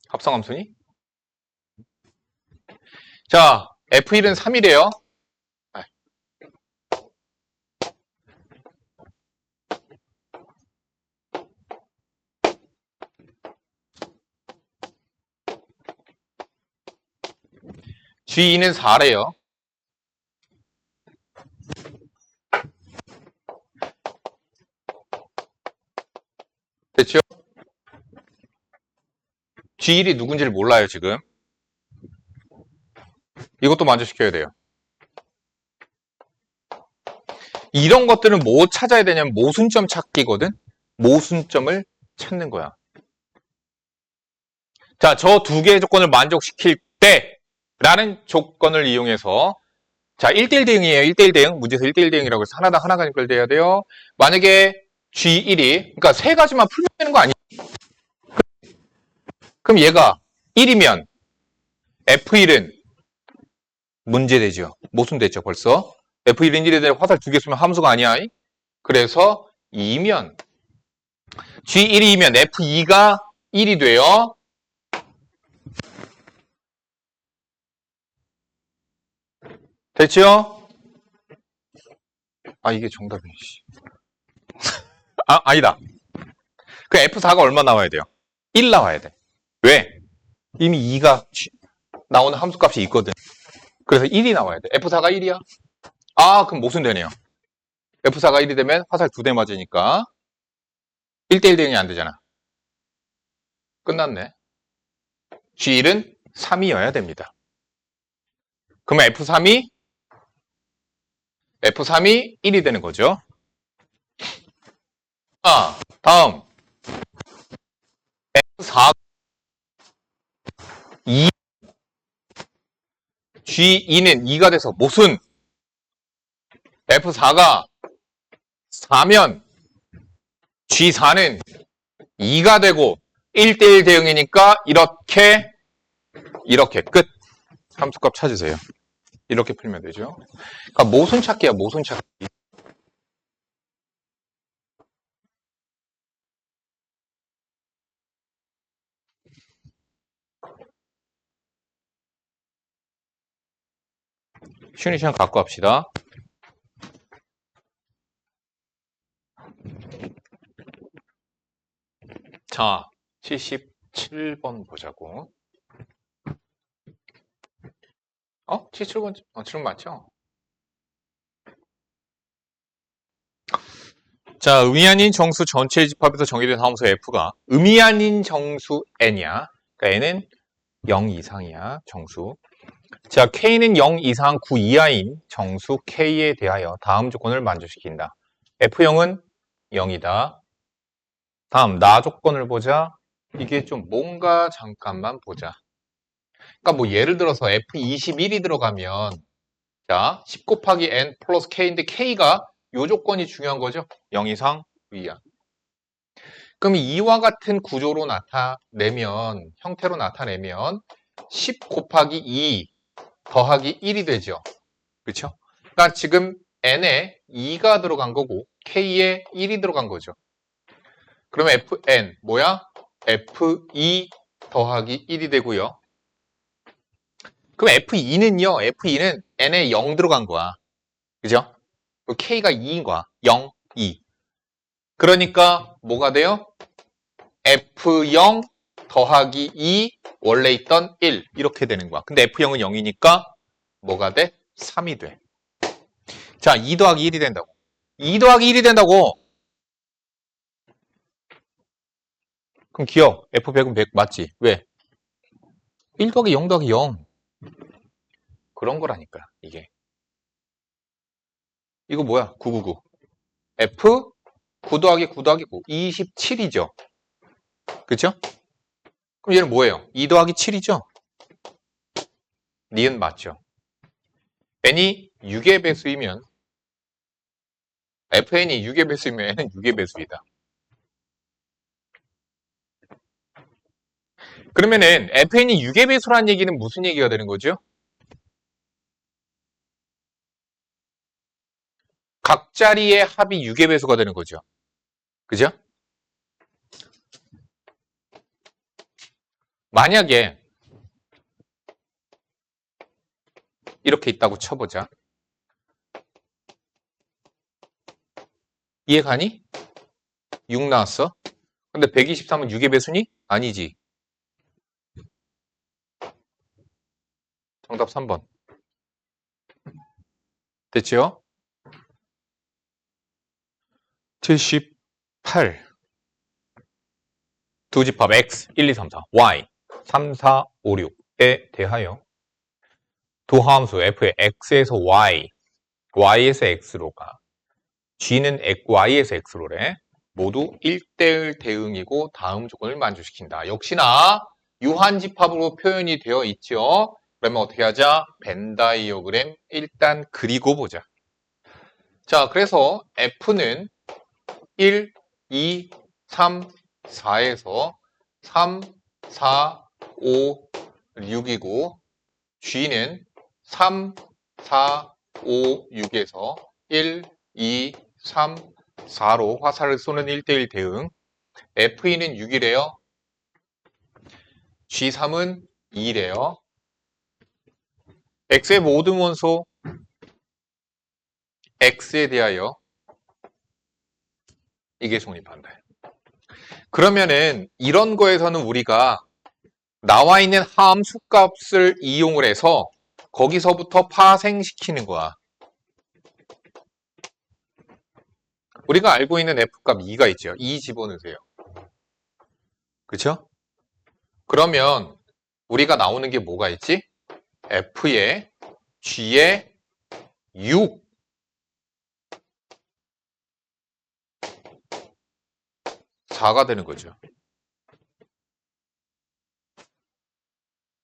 합성함수니? 자, F1은 3이래요. G2는 4래요. 됐죠? G1이 누군지를 몰라요, 지금. 이것도 만족시켜야 돼요. 이런 것들은 뭐 찾아야 되냐면 모순점 찾기거든? 모순점을 찾는 거야. 자, 저 두 개의 조건을 만족시킬 때 라는 조건을 이용해서 자, 1대1 대응이에요. 1대1 대응. 문제에서 1대1 대응이라고 해서 하나당 하나가 연결돼야 돼요. 만약에 G1이 그러니까 세 가지만 풀면 되는 거 아니에요? 그럼 얘가 1이면 F1은 문제되죠. 모순됐죠, 벌써. F1은 1에 대해 화살 두 개 쓰면 함수가 아니야. 그래서 2면 G1이면 F2가 1이 돼요. 됐죠? 이게 정답이네. 아니다. 그 F4가 얼마 나와야 돼요? 1 나와야 돼. 왜? 이미 2가 나오는 함수값이 있거든. 그래서 1이 나와야 돼. F4가 1이야? 그럼 모순되네요. F4가 1이 되면 화살 2대 맞으니까 1대1 대응이 안 되잖아. 끝났네. G1은 3이어야 됩니다. 그러면 F3이 1이 되는 거죠. 다음 F4 2 G2는 2가 돼서 모순 F4가 4면 G4는 2가 되고 1대1 대응이니까 이렇게 끝. 함수값 찾으세요. 이렇게 풀면 되죠. 그러니까 모순 찾기야, 모순 찾기. 쉬는 시간 갖고 합시다. 자, 77번 보자고. 77번, 질문 맞죠? 자, 의미 아닌 정수 전체의 집합에서 정의된 함수 F가 의미 아닌 정수 N이야. 그러니까 N은 0 이상이야, 정수. 자, K는 0 이상 9 이하인 정수 K에 대하여 다음 조건을 만족시킨다. F0은 0이다. 다음, 나 조건을 보자. 이게 좀 뭔가 잠깐만 보자. 그러니까 뭐 예를 들어서 F21이 들어가면 자, 10 곱하기 N 플러스 K인데 K가 요 조건이 중요한 거죠. 0 이상 9 이하. 그럼 이와 같은 구조로 나타내면, 형태로 나타내면 10 곱하기 2 더하기 1이 되죠. 그렇죠? 그러니까 지금 N에 2가 들어간 거고 K에 1이 들어간 거죠. 그러면 Fn 뭐야? F2 더하기 1이 되고요. 그럼 F2는요. F2는 N에 0 들어간 거야. 그죠? K가 2인 거야. 0, 2. 그러니까 뭐가 돼요? F0 더하기 2 원래 있던 1 이렇게 되는 거야. 근데 F0은 0이니까 뭐가 돼? 3이 돼. 자, 2 더하기 1이 된다고. 2 더하기 1이 된다고. 그럼 기억. F100은 100 맞지? 왜? 1 더하기 0 더하기 0. 그런 거라니까, 이게. 이거 뭐야? 999. F 9 더하기 9 더하기 9. 27이죠. 그쵸? 그럼 얘는 뭐예요? 2 더하기 7이죠? 니은 맞죠? n이 6의 배수이면 fn이 6의 배수이면 n은 6의 배수이다. 그러면은 fn이 6의 배수라는 얘기는 무슨 얘기가 되는 거죠? 각 자리의 합이 6의 배수가 되는 거죠. 그죠? 만약에 이렇게 있다고 쳐보자. 이해 가니? 6 나왔어. 근데 123은 6의 배수니? 아니지. 정답 3번. 됐죠? 78. 두 집합 x 1, 2, 3, 4, y 3, 4, 5, 6에 대하여 두 함수 f의 x에서 y, y에서 x로 가. g는 y에서 x로래. 모두 1대1 대응이고 다음 조건을 만족시킨다. 역시나 유한집합으로 표현이 되어 있죠. 그러면 어떻게 하자? 벤 다이어그램 일단 그리고 보자. 자, 그래서 f는 1, 2, 3, 4에서 3, 4, 5, 6이고 G는 3, 4, 5, 6에서 1, 2, 3, 4로 화살을 쏘는 1대1 대응. F2는 6이래요. G3은 2래요. X의 모든 원소 X에 대하여 이게 성립한다. 그러면은 이런 거에서는 우리가 나와 있는 함수 값을 이용을 해서 거기서부터 파생시키는 거야. 우리가 알고 있는 F값 2가 있죠. 2 집어넣으세요. 그쵸? 그러면 우리가 나오는 게 뭐가 있지? F에 G에 6 4가 되는 거죠.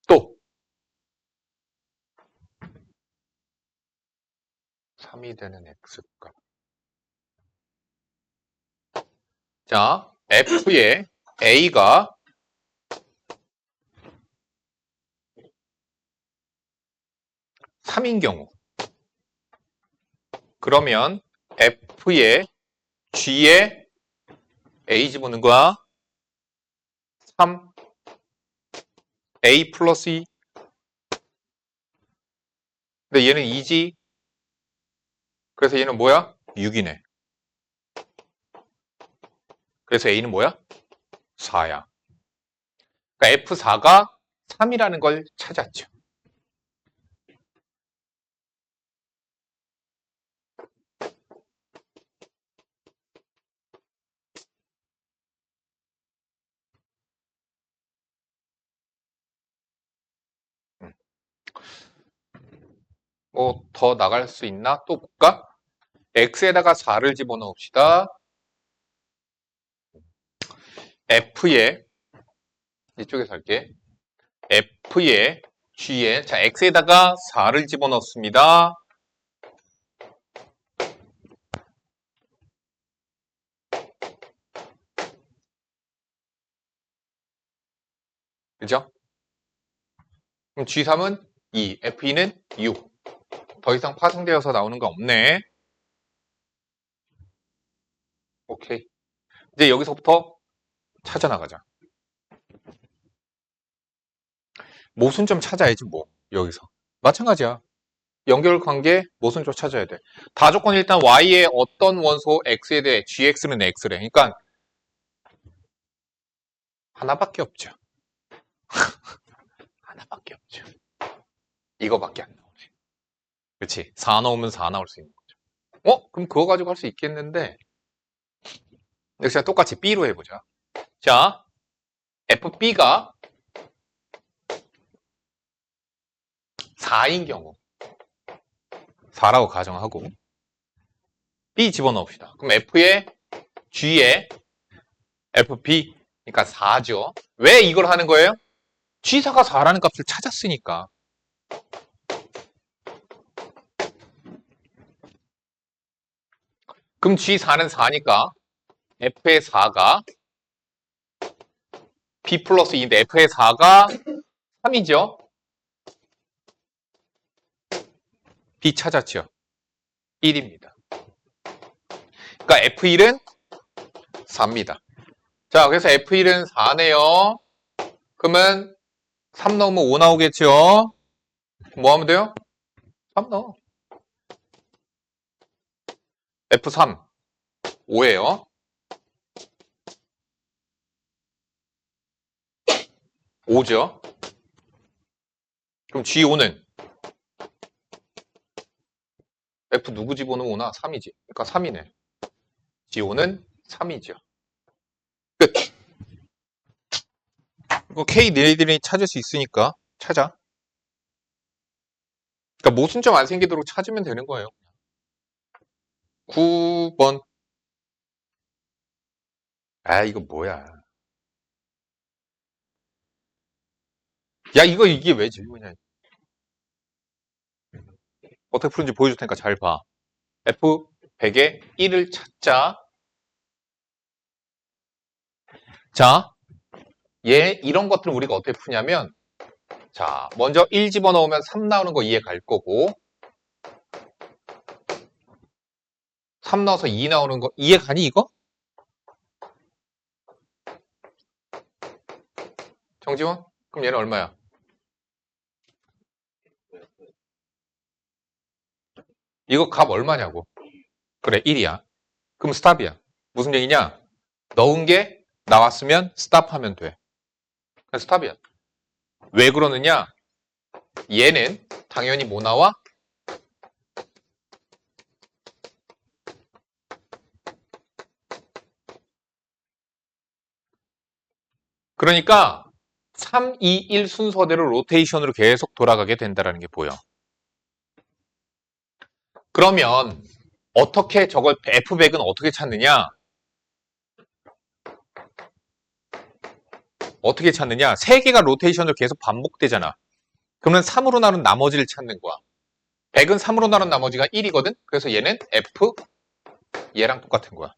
또 3이 되는 X값. 자, F에 A가 3인 경우 그러면 F에 G에 A 집어넣는 거야. 3 A 플러스 2 근데 얘는 2지 그래서 얘는 뭐야? 6이네. 그래서 A는 뭐야? 4야. 그러니까 F4가 3이라는 걸 찾았죠. 뭐 더 나갈 수 있나? 또 볼까? X에다가 4를 집어넣읍시다. F에 이쪽에서 할게. F에 G에 자 X에다가 4를 집어넣습니다. 그죠? 그럼 G3은 2, F2는 6. 더 이상 파생되어서 나오는 거 없네. 오케이. 이제 여기서부터 찾아 나가자. 모순점 찾아야지 뭐 여기서. 마찬가지야. 연결관계 모순점 찾아야 돼. 다조건 일단 Y의 어떤 원소 X에 대해 GX는 X래. 그러니까 하나밖에 없죠. 하나밖에 없죠. 이거밖에 안 나오지. 그렇지. 4 넣으면 4 나올 수 있는 거죠. 그럼 그거 가지고 할 수 있겠는데 역시 똑같이 B로 해보자. 자, FB가 4인 경우 4라고 가정하고 B 집어넣읍시다. 그럼 F에 G에 FB 그러니까 4죠. 왜 이걸 하는 거예요? G4가 4라는 값을 찾았으니까. 그럼 G4는 4니까 F의 4가 B 플러스 2인데 F의 4가 3이죠. B 찾았죠. 1입니다. 그러니까 F1은 4입니다. 자, 그래서 F1은 4네요. 그러면 3 넣으면 5 나오겠죠. 뭐 하면 돼요? 3 넣어. F3 5예요. 5죠. 그럼 G5는 F 누구 집어넣으면 5나? 3이지. 그러니까 3이네. G5는 3이죠. 끝. 이거 K 너희들이 찾을 수 있으니까 찾아. 그러니까 모순점 안 생기도록 찾으면 되는 거예요. 9번. 아, 이거 뭐야. 야, 이게 왜 질문이야. 어떻게 푸는지 보여줄 테니까 잘 봐. F 100에 1을 찾자. 자, 이런 것들을 우리가 어떻게 푸냐면, 자, 먼저 1 집어넣으면 3 나오는 거 이해 갈 거고, 3 넣어서 2 나오는 거 이해 가니, 이거? 정지원? 그럼 얘는 얼마야? 이거 값 얼마냐고. 그래, 1이야. 그럼 스탑이야. 무슨 얘기냐? 넣은 게 나왔으면 스탑하면 돼. 그래서 스탑이야. 왜 그러느냐? 얘는 당연히 뭐 나와? 그러니까 3, 2, 1 순서대로 로테이션으로 계속 돌아가게 된다는 게 보여. 그러면 어떻게 저걸 F100은 어떻게 찾느냐? 어떻게 찾느냐? 3개가 로테이션으로 계속 반복되잖아. 그러면 3으로 나눈 나머지를 찾는 거야. 100은 3으로 나눈 나머지가 1이거든? 그래서 얘는 F, 얘랑 똑같은 거야.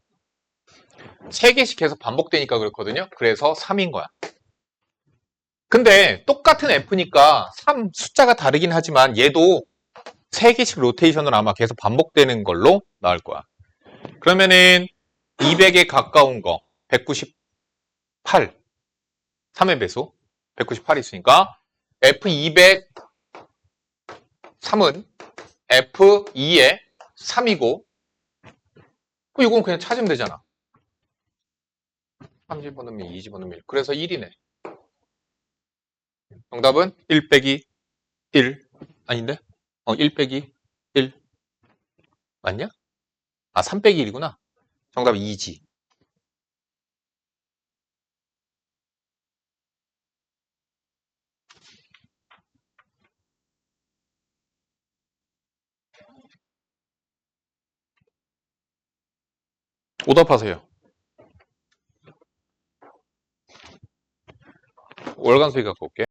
3개씩 계속 반복되니까 그렇거든요? 그래서 3인 거야. 근데 똑같은 F니까 3 숫자가 다르긴 하지만 얘도 3개씩 로테이션을 아마 계속 반복되는 걸로 나올 거야. 그러면은 200에 가까운 거 198 3의 배수 198이 있으니까 F200 3은 F2의 3이고 이건 그냥 찾으면 되잖아. 3 집어넣으면 2 집어넣으면 1 그래서 1이네. 정답은 1 빼기 1 아닌데? 1 빼기 1 맞냐? 3 빼기 1이구나. 정답 2지. 오답하세요. 월간 수익 갖고 올게.